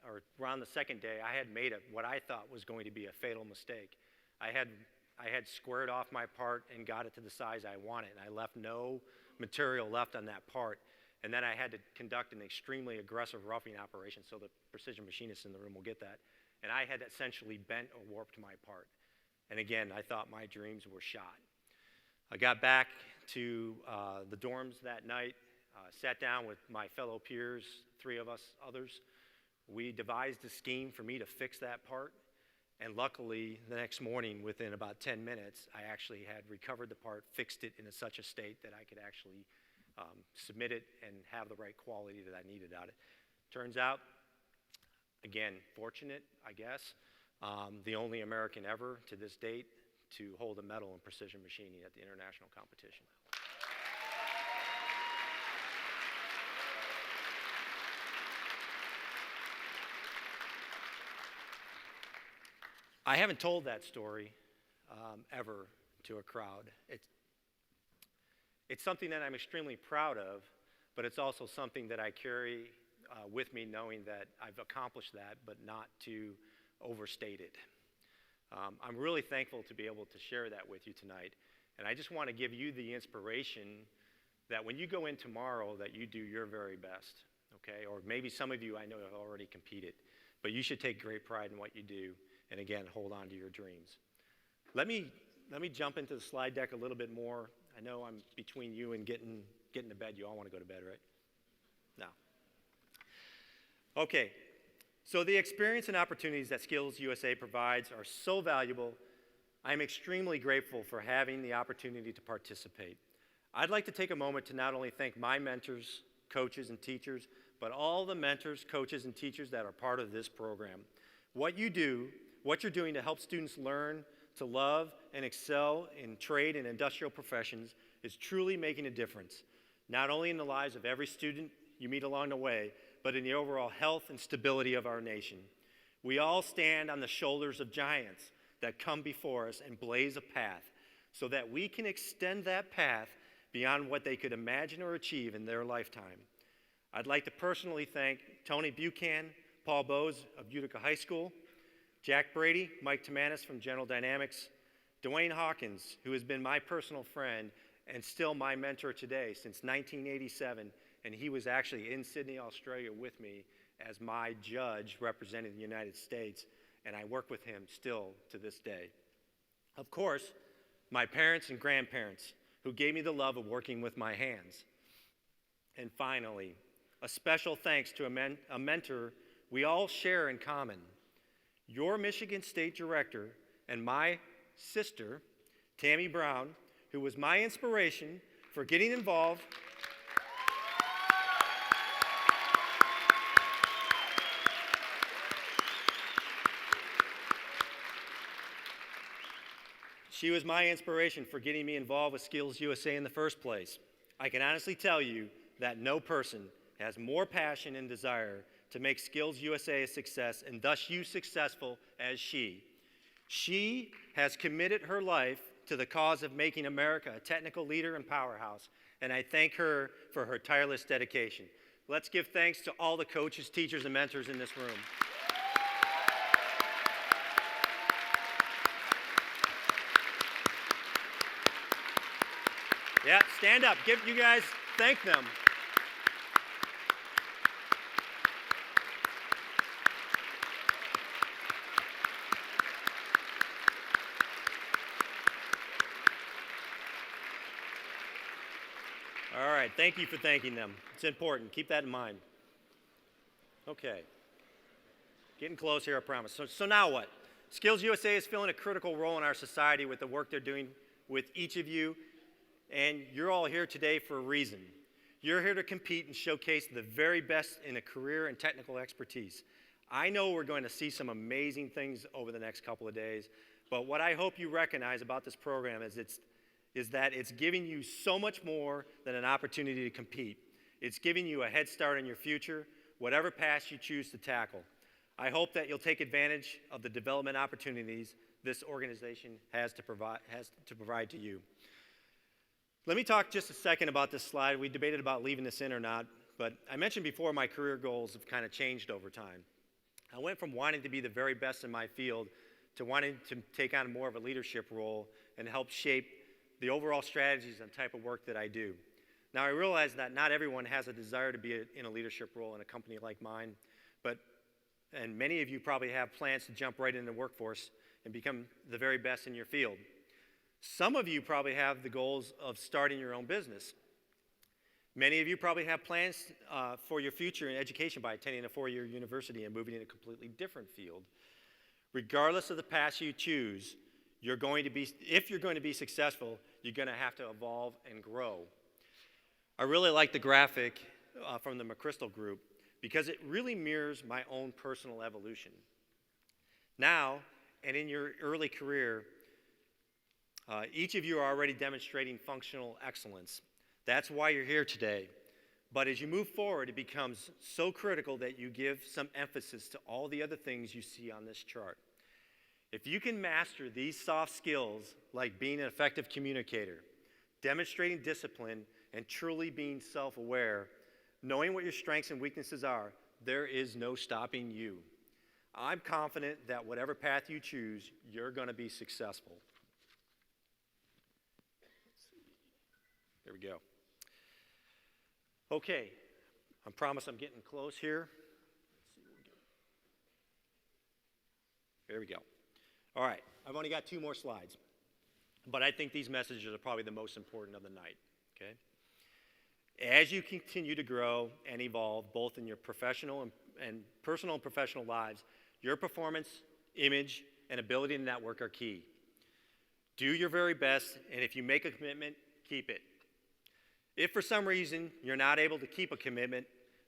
or around the second day, I had made what I thought was going to be a fatal mistake. I had squared off my part and got it to the size I wanted, and I left no material left on that part. And then I had to conduct an extremely aggressive roughing operation, so the precision machinists in the room will get that. And I had essentially bent or warped my part. And again, I thought my dreams were shot. I got back to the dorms that night, sat down with my fellow peers, 3 of us others. We devised a scheme for me to fix that part. And luckily, the next morning, within about 10 minutes, I actually had recovered the part, fixed it in such a state that I could actually submit it and have the right quality that I needed out of it. Turns out, again, fortunate, I guess, the only American ever to this date to hold a medal in precision machining at the international competition. I haven't told that story ever to a crowd. It's something that I'm extremely proud of, but it's also something that I carry with me, knowing that I've accomplished that, but not to overstate it. I'm really thankful to be able to share that with you tonight, and I just want to give you the inspiration that when you go in tomorrow, that you do your very best, okay? Or maybe some of you I know have already competed, but you should take great pride in what you do, and again, hold on to your dreams. Let me jump into the slide deck a little bit more. I know I'm between you and getting to bed. You all want to go to bed, right? No. Okay, so the experience and opportunities that SkillsUSA provides are so valuable. I'm extremely grateful for having the opportunity to participate. I'd like to take a moment to not only thank my mentors, coaches, and teachers, but all the mentors, coaches, and teachers that are part of this program. What you're doing to help students learn to love and excel in trade and industrial professions is truly making a difference, not only in the lives of every student you meet along the way, but in the overall health and stability of our nation. We all stand on the shoulders of giants that come before us and blaze a path so that we can extend that path beyond what they could imagine or achieve in their lifetime. I'd like to personally thank Tony Buchan, Paul Bowes of Utica High School, Jack Brady, Mike Tamanis from General Dynamics, Dwayne Hawkins, who has been my personal friend and still my mentor today since 1987, and he was actually in Sydney, Australia with me as my judge representing the United States, and I work with him still to this day. Of course, my parents and grandparents who gave me the love of working with my hands. And finally, a special thanks to a mentor we all share in common. Your Michigan State Director and my sister, Tammy Brown, who was my inspiration for getting involved She was my inspiration for getting me involved with SkillsUSA in the first place. I can honestly tell you that no person has more passion and desire to make SkillsUSA a success and thus you successful as she. She has committed her life to the cause of making America a technical leader and powerhouse, and I thank her for her tireless dedication. Let's give thanks to all the coaches, teachers, and mentors in this room. Yeah, stand up. You guys, thank them. All right, thank you for thanking them. It's important. Keep that in mind. Okay. Getting close here, I promise. So now what? SkillsUSA is filling a critical role in our society with the work they're doing with each of you. And you're all here today for a reason. You're here to compete and showcase the very best in a career and technical expertise. I know we're going to see some amazing things over the next couple of days, but what I hope you recognize about this program is that it's giving you so much more than an opportunity to compete. It's giving you a head start in your future, whatever path you choose to tackle. I hope that you'll take advantage of the development opportunities this organization has to provide to you. Let me talk just a second about this slide. We debated about leaving this in or not, but I mentioned before my career goals have kind of changed over time. I went from wanting to be the very best in my field to wanting to take on more of a leadership role and help shape the overall strategies and type of work that I do. Now, I realize that not everyone has a desire to be in a leadership role in a company like mine, and many of you probably have plans to jump right into the workforce and become the very best in your field. Some of you probably have the goals of starting your own business. Many of you probably have plans for your future in education by attending a four-year university and moving in a completely different field. Regardless of the path you choose, if you're going to be successful, you're going to have to evolve and grow. I really like the graphic from the McChrystal group because it really mirrors my own personal evolution. Now, and in your early career, each of you are already demonstrating functional excellence. That's why you're here today. But as you move forward, it becomes so critical that you give some emphasis to all the other things you see on this chart. If you can master these soft skills, like being an effective communicator, demonstrating discipline, and truly being self-aware, knowing what your strengths and weaknesses are, there is no stopping you. I'm confident that whatever path you choose, you're going to be successful. There we go. Okay, I promise I'm getting close here. There we go. All right, I've only got 2 more slides, but I think these messages are probably the most important of the night, okay? As you continue to grow and evolve, both in your professional and personal and professional lives, your performance, image, and ability to network are key. Do your very best, and if you make a commitment, keep it. If for some reason you're not able to keep a commitment,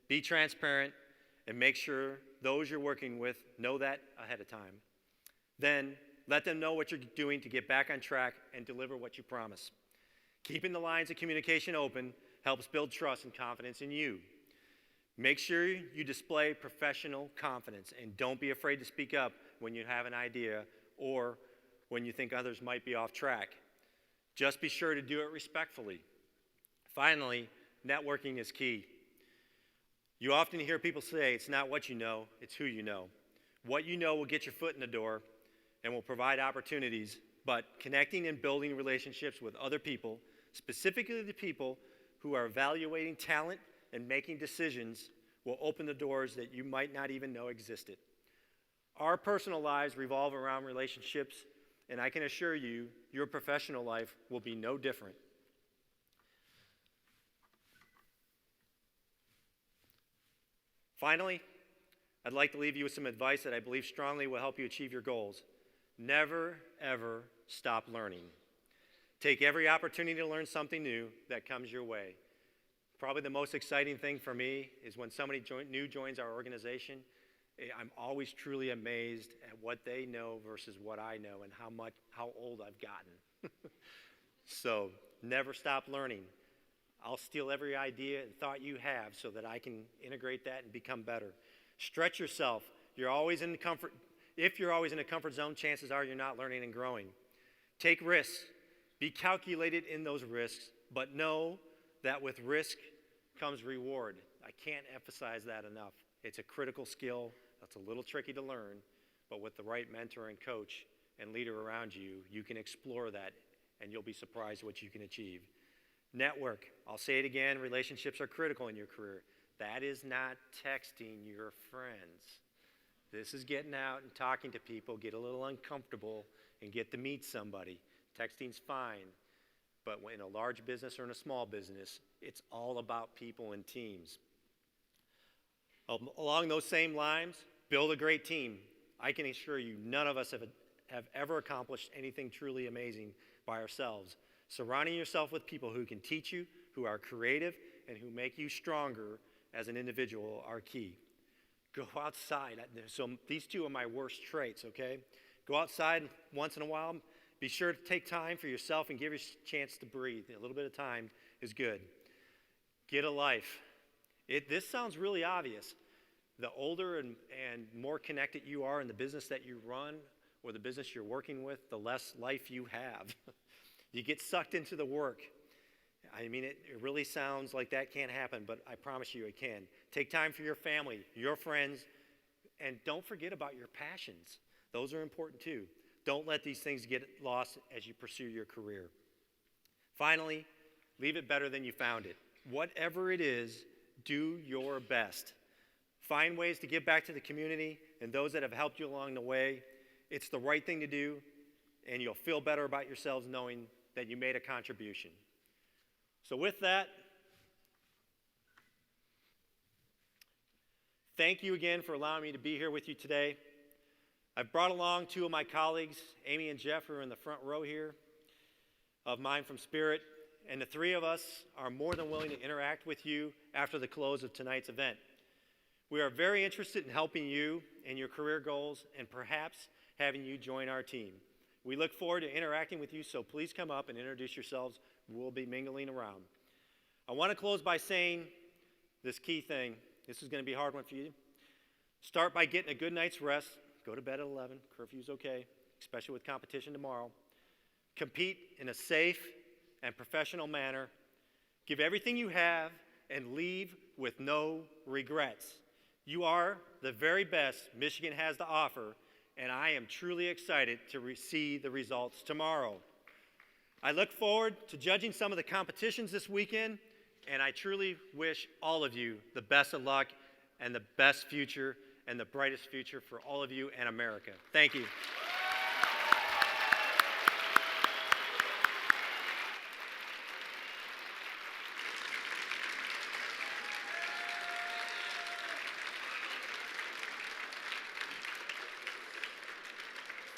be transparent and make sure those you're working with know that ahead of time. Then let them know what you're doing to get back on track and deliver what you promise. Keeping the lines of communication open helps build trust and confidence in you. Make sure you display professional confidence and don't be afraid to speak up when you have an idea or when you think others might be off track. Just be sure to do it respectfully. Finally, networking is key. You often hear people say it's not what you know, it's who you know. What you know will get your foot in the door and will provide opportunities, but connecting and building relationships with other people, specifically the people who are evaluating talent and making decisions, will open the doors that you might not even know existed. Our personal lives revolve around relationships, and I can assure you, your professional life will be no different. Finally, I'd like to leave you with some advice that I believe strongly will help you achieve your goals. Never, ever stop learning. Take every opportunity to learn something new that comes your way. Probably the most exciting thing for me is when somebody new joins our organization. I'm always truly amazed at what they know versus what I know and how old I've gotten. So never stop learning. I'll steal every idea and thought you have so that I can integrate that and become better. Stretch yourself. If you're always in a comfort zone, chances are you're not learning and growing. Take risks. Be calculated in those risks, but know that with risk comes reward. I can't emphasize that enough. It's a critical skill that's a little tricky to learn, but with the right mentor and coach and leader around you, you can explore that and you'll be surprised what you can achieve. Network. I'll say it again, relationships are critical in your career. That is not texting your friends. This is getting out and talking to people, get a little uncomfortable, and get to meet somebody. Texting's fine, but in a large business or in a small business, it's all about people and teams. Along those same lines, build a great team. I can assure you, none of us have ever accomplished anything truly amazing by ourselves. Surrounding yourself with people who can teach you, who are creative, and who make you stronger as an individual are key. Go outside. So these two are my worst traits, okay? Go outside once in a while. Be sure to take time for yourself and give yourself a chance to breathe. A little bit of time is good. Get a life. This sounds really obvious. The older and more connected you are in the business that you run or the business you're working with, the less life you have. You get sucked into the work. I mean, it really sounds like that can't happen, but I promise you it can. Take time for your family, your friends, and don't forget about your passions. Those are important too. Don't let these things get lost as you pursue your career. Finally, leave it better than you found it. Whatever it is, do your best. Find ways to give back to the community and those that have helped you along the way. It's the right thing to do, and you'll feel better about yourselves knowing that you made a contribution. So with that, thank you again for allowing me to be here with you today. I've brought along two of my colleagues, Amy and Jeff, who are in the front row here, of mine from Spirit, and the three of us are more than willing to interact with you after the close of tonight's event. We are very interested in helping you and your career goals and perhaps having you join our team. We look forward to interacting with you, so please come up and introduce yourselves. We'll be mingling around. I want to close by saying this key thing. This is going to be a hard one for you. Start by getting a good night's rest. Go to bed at 11. Curfew's okay, especially with competition tomorrow. Compete in a safe and professional manner. Give everything you have and leave with no regrets. You are the very best Michigan has to offer, and I am truly excited to see the results tomorrow. I look forward to judging some of the competitions this weekend, and I truly wish all of you the best of luck and the best future and the brightest future for all of you and America. Thank you.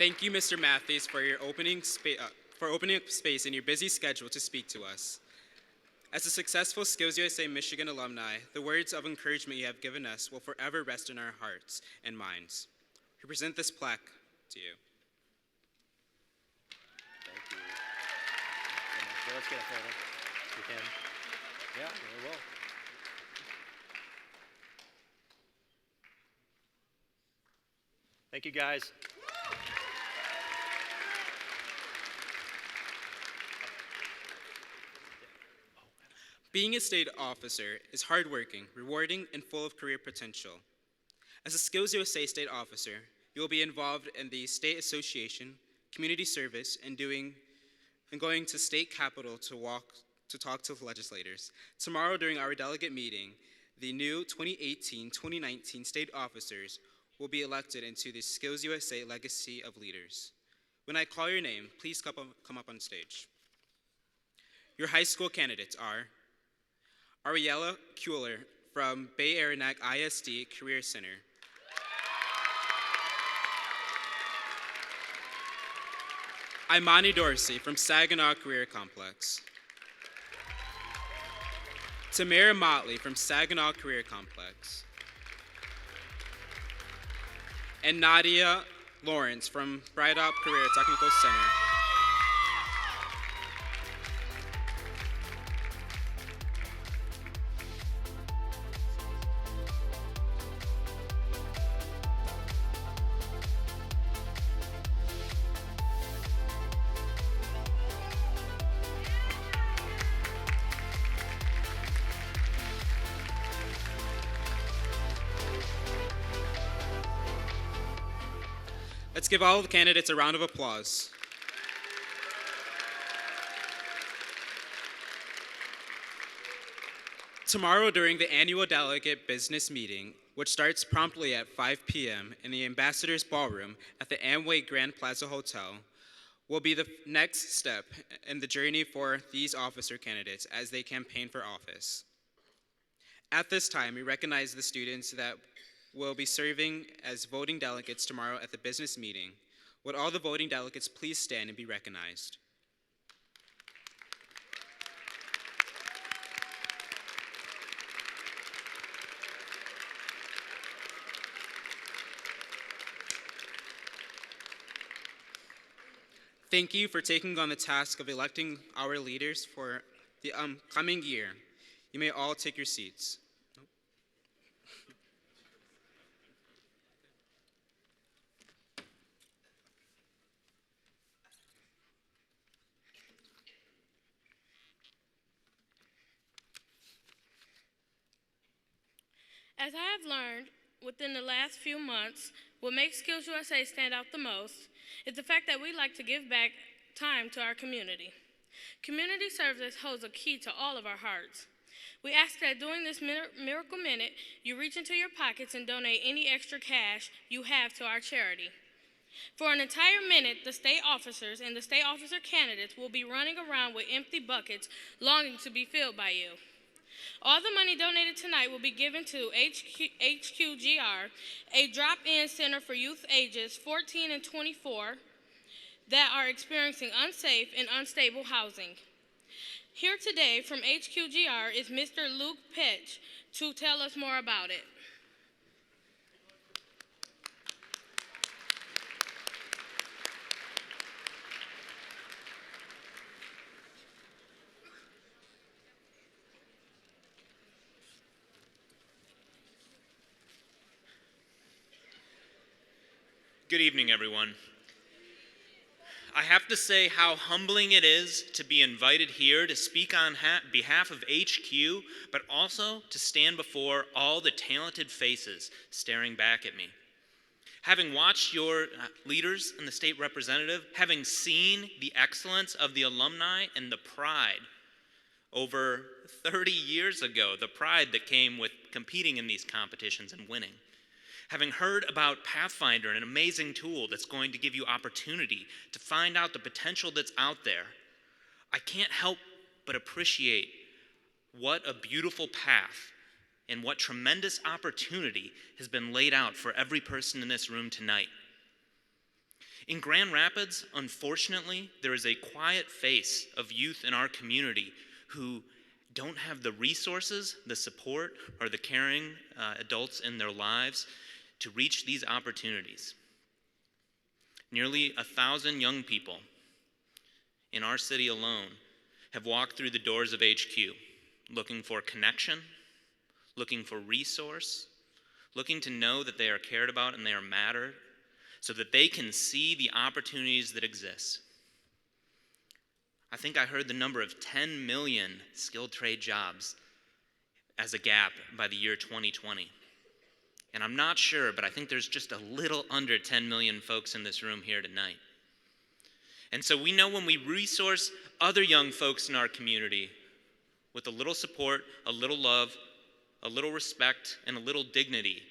Thank you, Mr. Matthews, for opening up space in your busy schedule to speak to us. As a successful SkillsUSA Michigan alumni, the words of encouragement you have given us will forever rest in our hearts and minds. We present this plaque to you. Thank you. So let's get a photo. You can. Yeah, we will. Thank you, guys. Being a state officer is hardworking, rewarding, and full of career potential. As a SkillsUSA state officer, you will be involved in the state association, community service, and going to state capitol to talk to legislators. Tomorrow during our delegate meeting, the new 2018-2019 state officers will be elected into the SkillsUSA legacy of leaders. When I call your name, please come up on stage. Your high school candidates are Ariella Kuehler from Bay Aranac ISD Career Center. Imani Dorsey from Saginaw Career Complex. Tamara Motley from Saginaw Career Complex. And Nadia Lawrence from Bright Up Career Technical Center. Let's give all the candidates a round of applause. Tomorrow during the annual delegate business meeting, which starts promptly at 5 p.m. in the Ambassador's Ballroom at the Amway Grand Plaza Hotel, will be the next step in the journey for these officer candidates as they campaign for office. At this time, we recognize the students that will be serving as voting delegates tomorrow at the business meeting. Would all the voting delegates please stand and be recognized? Thank you for taking on the task of electing our leaders for the coming year. You may all take your seats. As I have learned within the last few months, what makes SkillsUSA stand out the most is the fact that we like to give back time to our community. Community service holds a key to all of our hearts. We ask that during this Miracle Minute, you reach into your pockets and donate any extra cash you have to our charity. For an entire minute, the state officers and the state officer candidates will be running around with empty buckets longing to be filled by you. All the money donated tonight will be given to HQGR, a drop-in center for youth ages 14 and 24 that are experiencing unsafe and unstable housing. Here today from HQGR is Mr. Luke Petch to tell us more about it. Good evening, everyone. I have to say how humbling it is to be invited here to speak on behalf of HQ, but also to stand before all the talented faces staring back at me. Having watched your leaders and the state representative, having seen the excellence of the alumni and the pride over 30 years ago, the pride that came with competing in these competitions and winning. Having heard about Pathfinder, an amazing tool that's going to give you opportunity to find out the potential that's out there, I can't help but appreciate what a beautiful path and what tremendous opportunity has been laid out for every person in this room tonight. In Grand Rapids, unfortunately, there is a quiet face of youth in our community who don't have the resources, the support, or the caring adults in their lives to reach these opportunities. Nearly 1,000 young people in our city alone have walked through the doors of HQ looking for connection, looking for resource, looking to know that they are cared about and they are mattered so that they can see the opportunities that exist. I think I heard the number of 10 million skilled trade jobs as a gap by the year 2020. And I'm not sure, but I think there's just a little under 10 million folks in this room here tonight. And so we know when we resource other young folks in our community with a little support, a little love, a little respect, and a little dignity,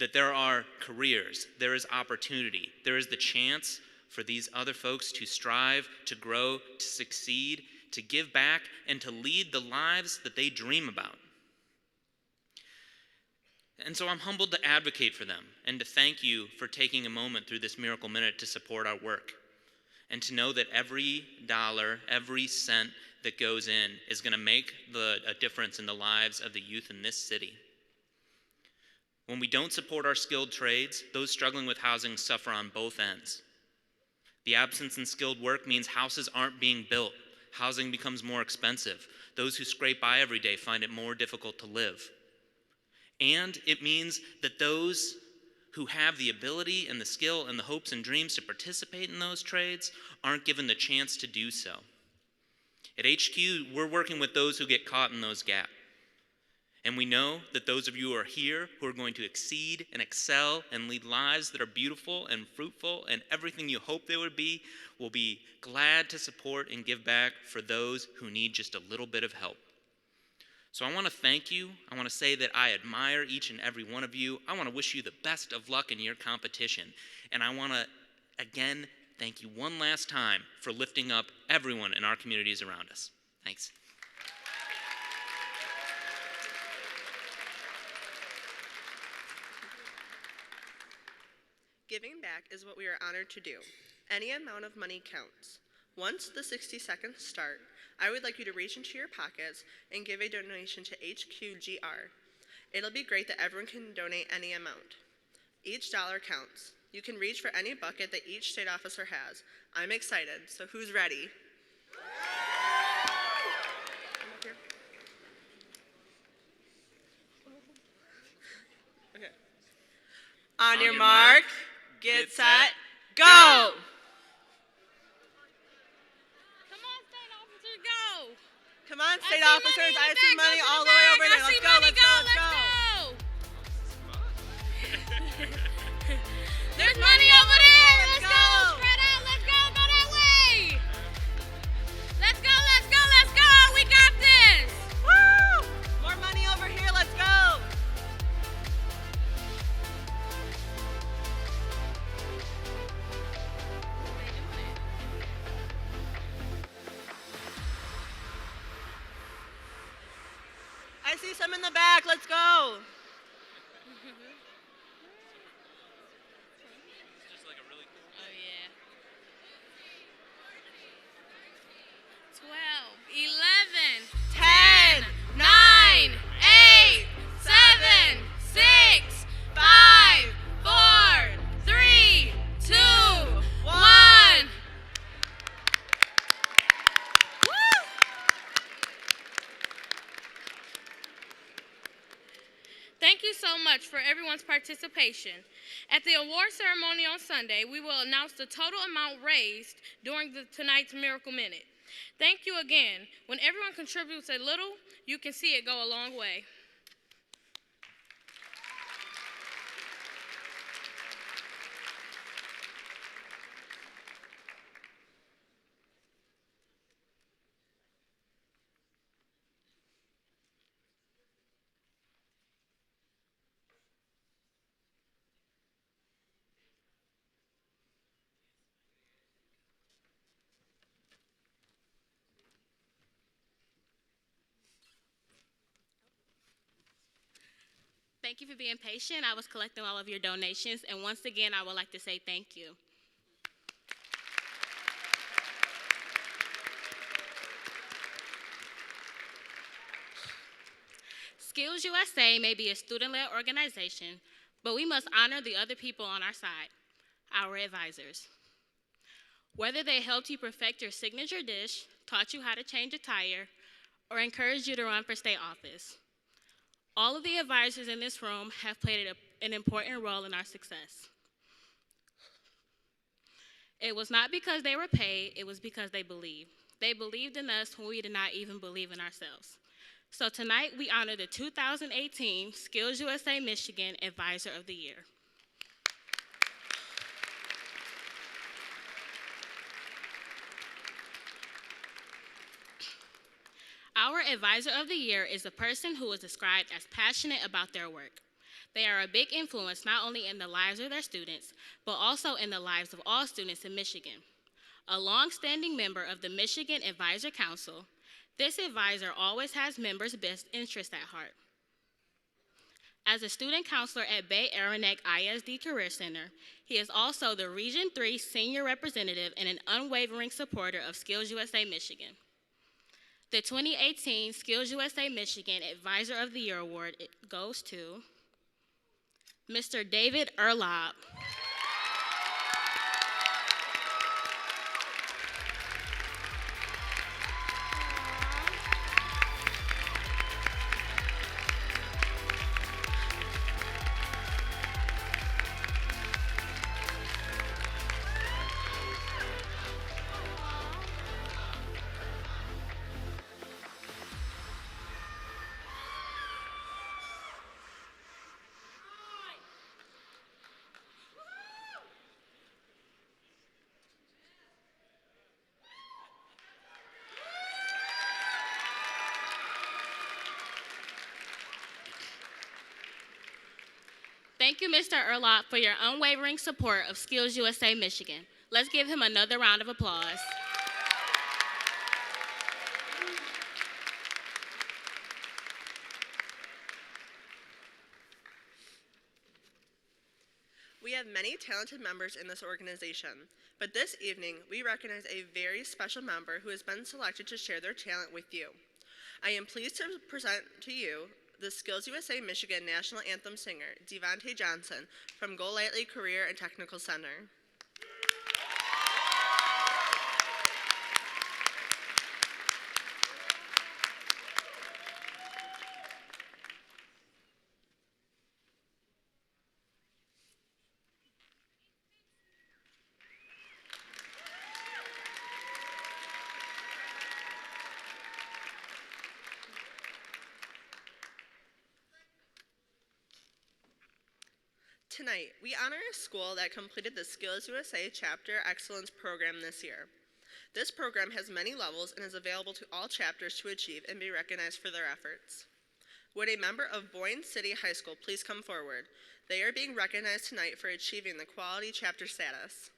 that there are careers, there is opportunity, there is the chance for these other folks to strive, to grow, to succeed, to give back, and to lead the lives that they dream about. And so I'm humbled to advocate for them and to thank you for taking a moment through this Miracle Minute to support our work and to know that every dollar, every cent that goes in is going to make a difference in the lives of the youth in this city. When we don't support our skilled trades, those struggling with housing suffer on both ends. The absence in skilled work means houses aren't being built. Housing becomes more expensive. Those who scrape by every day find it more difficult to live. And it means that those who have the ability and the skill and the hopes and dreams to participate in those trades aren't given the chance to do so. At HQ, we're working with those who get caught in those gaps. And we know that those of you who are here who are going to exceed and excel and lead lives that are beautiful and fruitful and everything you hope they would be will be glad to support and give back for those who need just a little bit of help. So I want to thank you. I want to say that I admire each and every one of you. I want to wish you the best of luck in your competition. And I want to, again, thank you one last time for lifting up everyone in our communities around us. Thanks. Giving back is what we are honored to do. Any amount of money counts. Once the 60 seconds start, I would like you to reach into your pockets and give a donation to HQGR. It'll be great that everyone can donate any amount. Each dollar counts. You can reach for any bucket that each state officer has. I'm excited, so who's ready? Okay. On your mark, get set, go! Come on, state officers. I see money all the way over there. Let's go, let's go, let's go. There's money over there. Let's go. Spread out. Let's go. Go that way. Let's go, let's go, let's go. We got this. Woo! More money over here. Let's go. I see some in the back. Let's go. Oh, yeah. 12, 11, 10, 9, 8, 7, 6, 5, 4, 3, 2, 1. Thank you so much for everyone's participation. At the award ceremony on Sunday, we will announce the total amount raised during tonight's Miracle Minute. Thank you again. When everyone contributes a little, you can see it go a long way. Thank you for being patient. I was collecting all of your donations, and once again, I would like to say thank you. Skills USA may be a student-led organization, but we must honor the other people on our side, our advisors. Whether they helped you perfect your signature dish, taught you how to change a tire, or encouraged you to run for state office, all of the advisors in this room have played an important role in our success. It was not because they were paid, it was because they believed. They believed in us when we did not even believe in ourselves. So tonight, we honor the 2018 Skills USA Michigan Advisor of the Year. Our Advisor of the Year is a person who is described as passionate about their work. They are a big influence not only in the lives of their students, but also in the lives of all students in Michigan. A long-standing member of the Michigan Advisor Council, this advisor always has members' best interests at heart. As a student counselor at Bay Aranac ISD Career Center, he is also the Region 3 Senior Representative and an unwavering supporter of Skills USA Michigan. The 2018 Skills USA Michigan Advisor of the Year Award goes to Mr. David Erlop. Thank you, Mr. Erlop, for your unwavering support of Skills USA Michigan. Let's give him another round of applause. We have many talented members in this organization, but this evening we recognize a very special member who has been selected to share their talent with you. I am pleased to present to you the Skills USA Michigan National Anthem singer, Devontae Johnson, from Go Lightly Career and Technical Center. Tonight, we honor a school that completed the Skills USA Chapter Excellence Program this year. This program has many levels and is available to all chapters to achieve and be recognized for their efforts. Would a member of Boyne City High School please come forward? They are being recognized tonight for achieving the quality chapter status.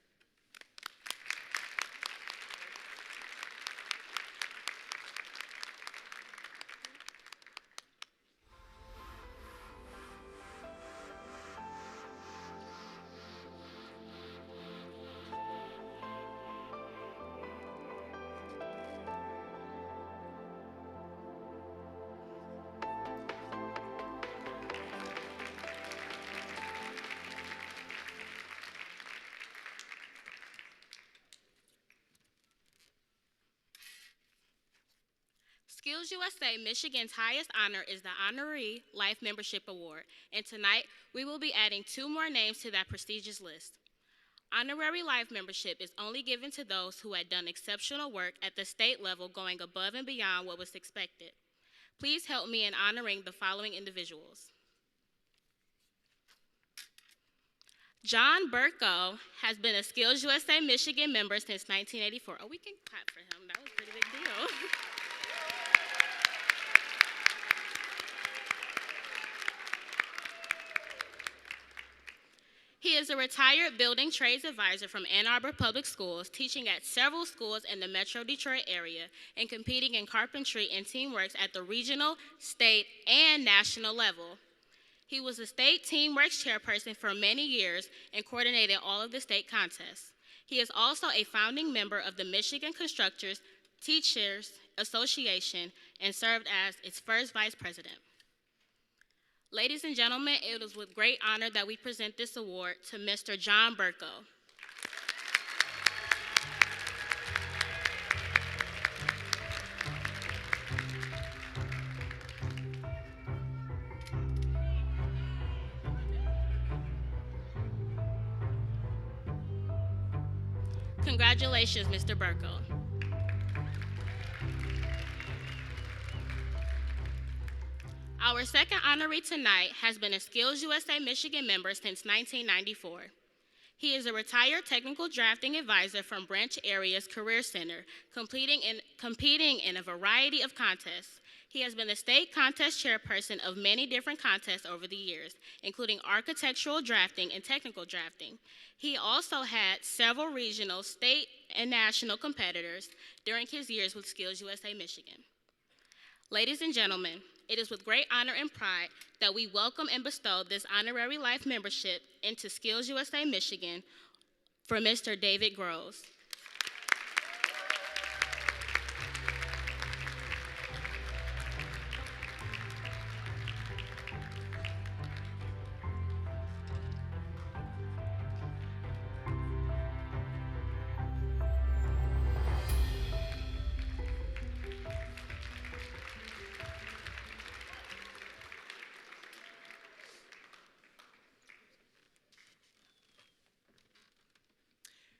Skills USA Michigan's highest honor is the Honoree Life Membership Award, and tonight we will be adding 2 more names to that prestigious list. Honorary Life Membership is only given to those who had done exceptional work at the state level, going above and beyond what was expected. Please help me in honoring the following individuals. John Burko has been a Skills USA Michigan member since 1984. Oh, we can clap for him. That was a pretty big deal. He is a retired building trades advisor from Ann Arbor Public Schools, teaching at several schools in the Metro Detroit area and competing in carpentry and teamworks at the regional, state, and national level. He was a state teamworks chairperson for many years and coordinated all of the state contests. He is also a founding member of the Michigan Constructors Teachers Association and served as its first vice president. Ladies and gentlemen, it is with great honor that we present this award to Mr. John Burko. Congratulations, Mr. Burko. Our second honoree tonight has been a SkillsUSA Michigan member since 1994. He is a retired technical drafting advisor from Branch Area's Career Center, competing in a variety of contests. He has been the state contest chairperson of many different contests over the years, including architectural drafting and technical drafting. He also had several regional, state, and national competitors during his years with SkillsUSA Michigan. Ladies and gentlemen, it is with great honor and pride that we welcome and bestow this honorary life membership into SkillsUSA Michigan for Mr. David Groves.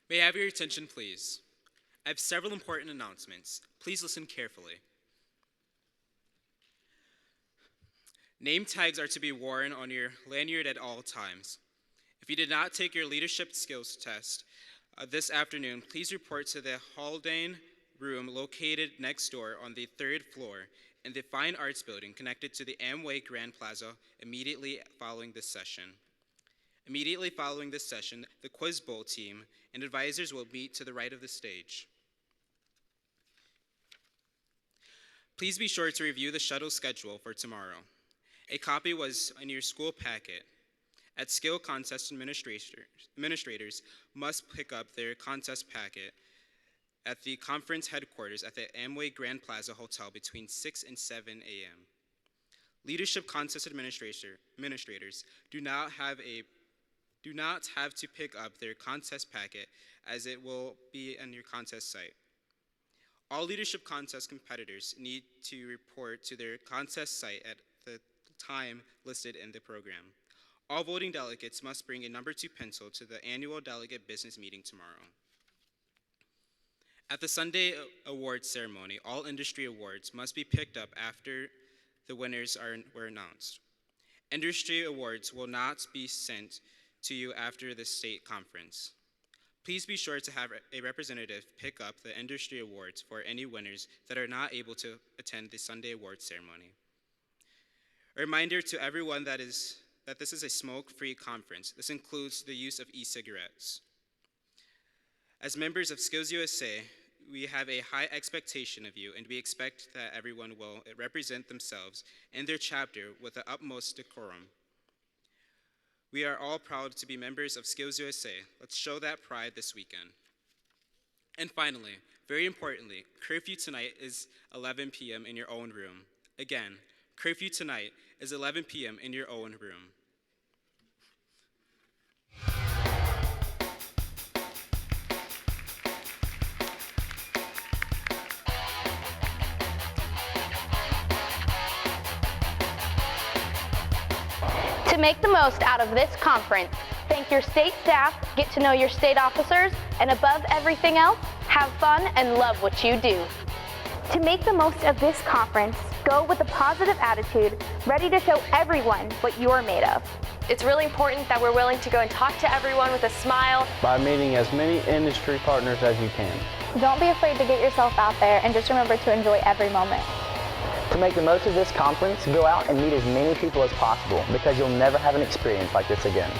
May I have your attention, please? I have several important announcements. Please listen carefully. Name tags are to be worn on your lanyard at all times. If you did not take your leadership skills test this afternoon, please report to the Haldane room located next door on the 3rd floor in the Fine Arts Building connected to the Amway Grand Plaza immediately following this session. Immediately following this session, the Quiz Bowl team and advisors will meet to the right of the stage. Please be sure to review the shuttle schedule for tomorrow. A copy was in your school packet. At Skill Contest administrators must pick up their contest packet at the conference headquarters at the Amway Grand Plaza Hotel between 6 and 7 a.m. Leadership Contest administrators do not have to pick up their contest packet as it will be on your contest site. All leadership contest competitors need to report to their contest site at the time listed in the program. All voting delegates must bring a number 2 pencil to the annual delegate business meeting tomorrow. At the Sunday awards ceremony, all industry awards must be picked up after the winners were announced. Industry awards will not be sent to you after the state conference. Please be sure to have a representative pick up the industry awards for any winners that are not able to attend the Sunday awards ceremony. A reminder to everyone that this is a smoke-free conference. This includes the use of e-cigarettes. As members of SkillsUSA, we have a high expectation of you, and we expect that everyone will represent themselves and their chapter with the utmost decorum. We are all proud to be members of SkillsUSA. Let's show that pride this weekend. And finally, very importantly, curfew tonight is 11 p.m. in your own room. Again, curfew tonight is 11 p.m. in your own room. To make the most out of this conference, thank your state staff, get to know your state officers, and above everything else, have fun and love what you do. To make the most of this conference, go with a positive attitude, ready to show everyone what you are made of. It's really important that we're willing to go and talk to everyone with a smile. By meeting as many industry partners as you can. Don't be afraid to get yourself out there, and just remember to enjoy every moment. To make the most of this conference, go out and meet as many people as possible because you'll never have an experience like this again.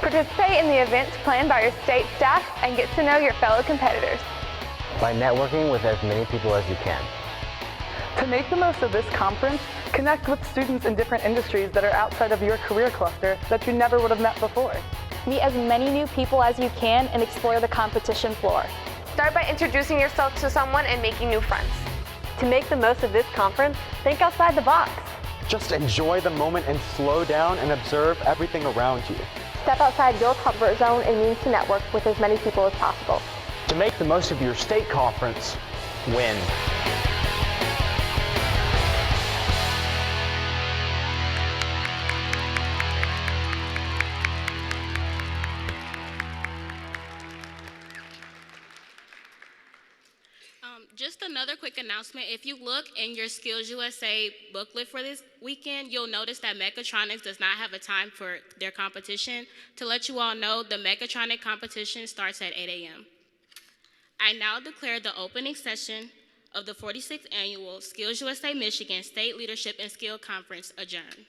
Participate in the events planned by your state staff and get to know your fellow competitors. By networking with as many people as you can. To make the most of this conference, connect with students in different industries that are outside of your career cluster that you never would have met before. Meet as many new people as you can and explore the competition floor. Start by introducing yourself to someone and making new friends. To make the most of this conference, think outside the box. Just enjoy the moment and slow down and observe everything around you. Step outside your comfort zone and means to network with as many people as possible. To make the most of your state conference, win. Just another quick announcement. If you look in your Skills USA booklet for this weekend, you'll notice that Mechatronics does not have a time for their competition. To let you all know, the Mechatronic competition starts at 8 a.m. I now declare the opening session of the 46th Annual Skills USA Michigan State Leadership and Skill Conference adjourned.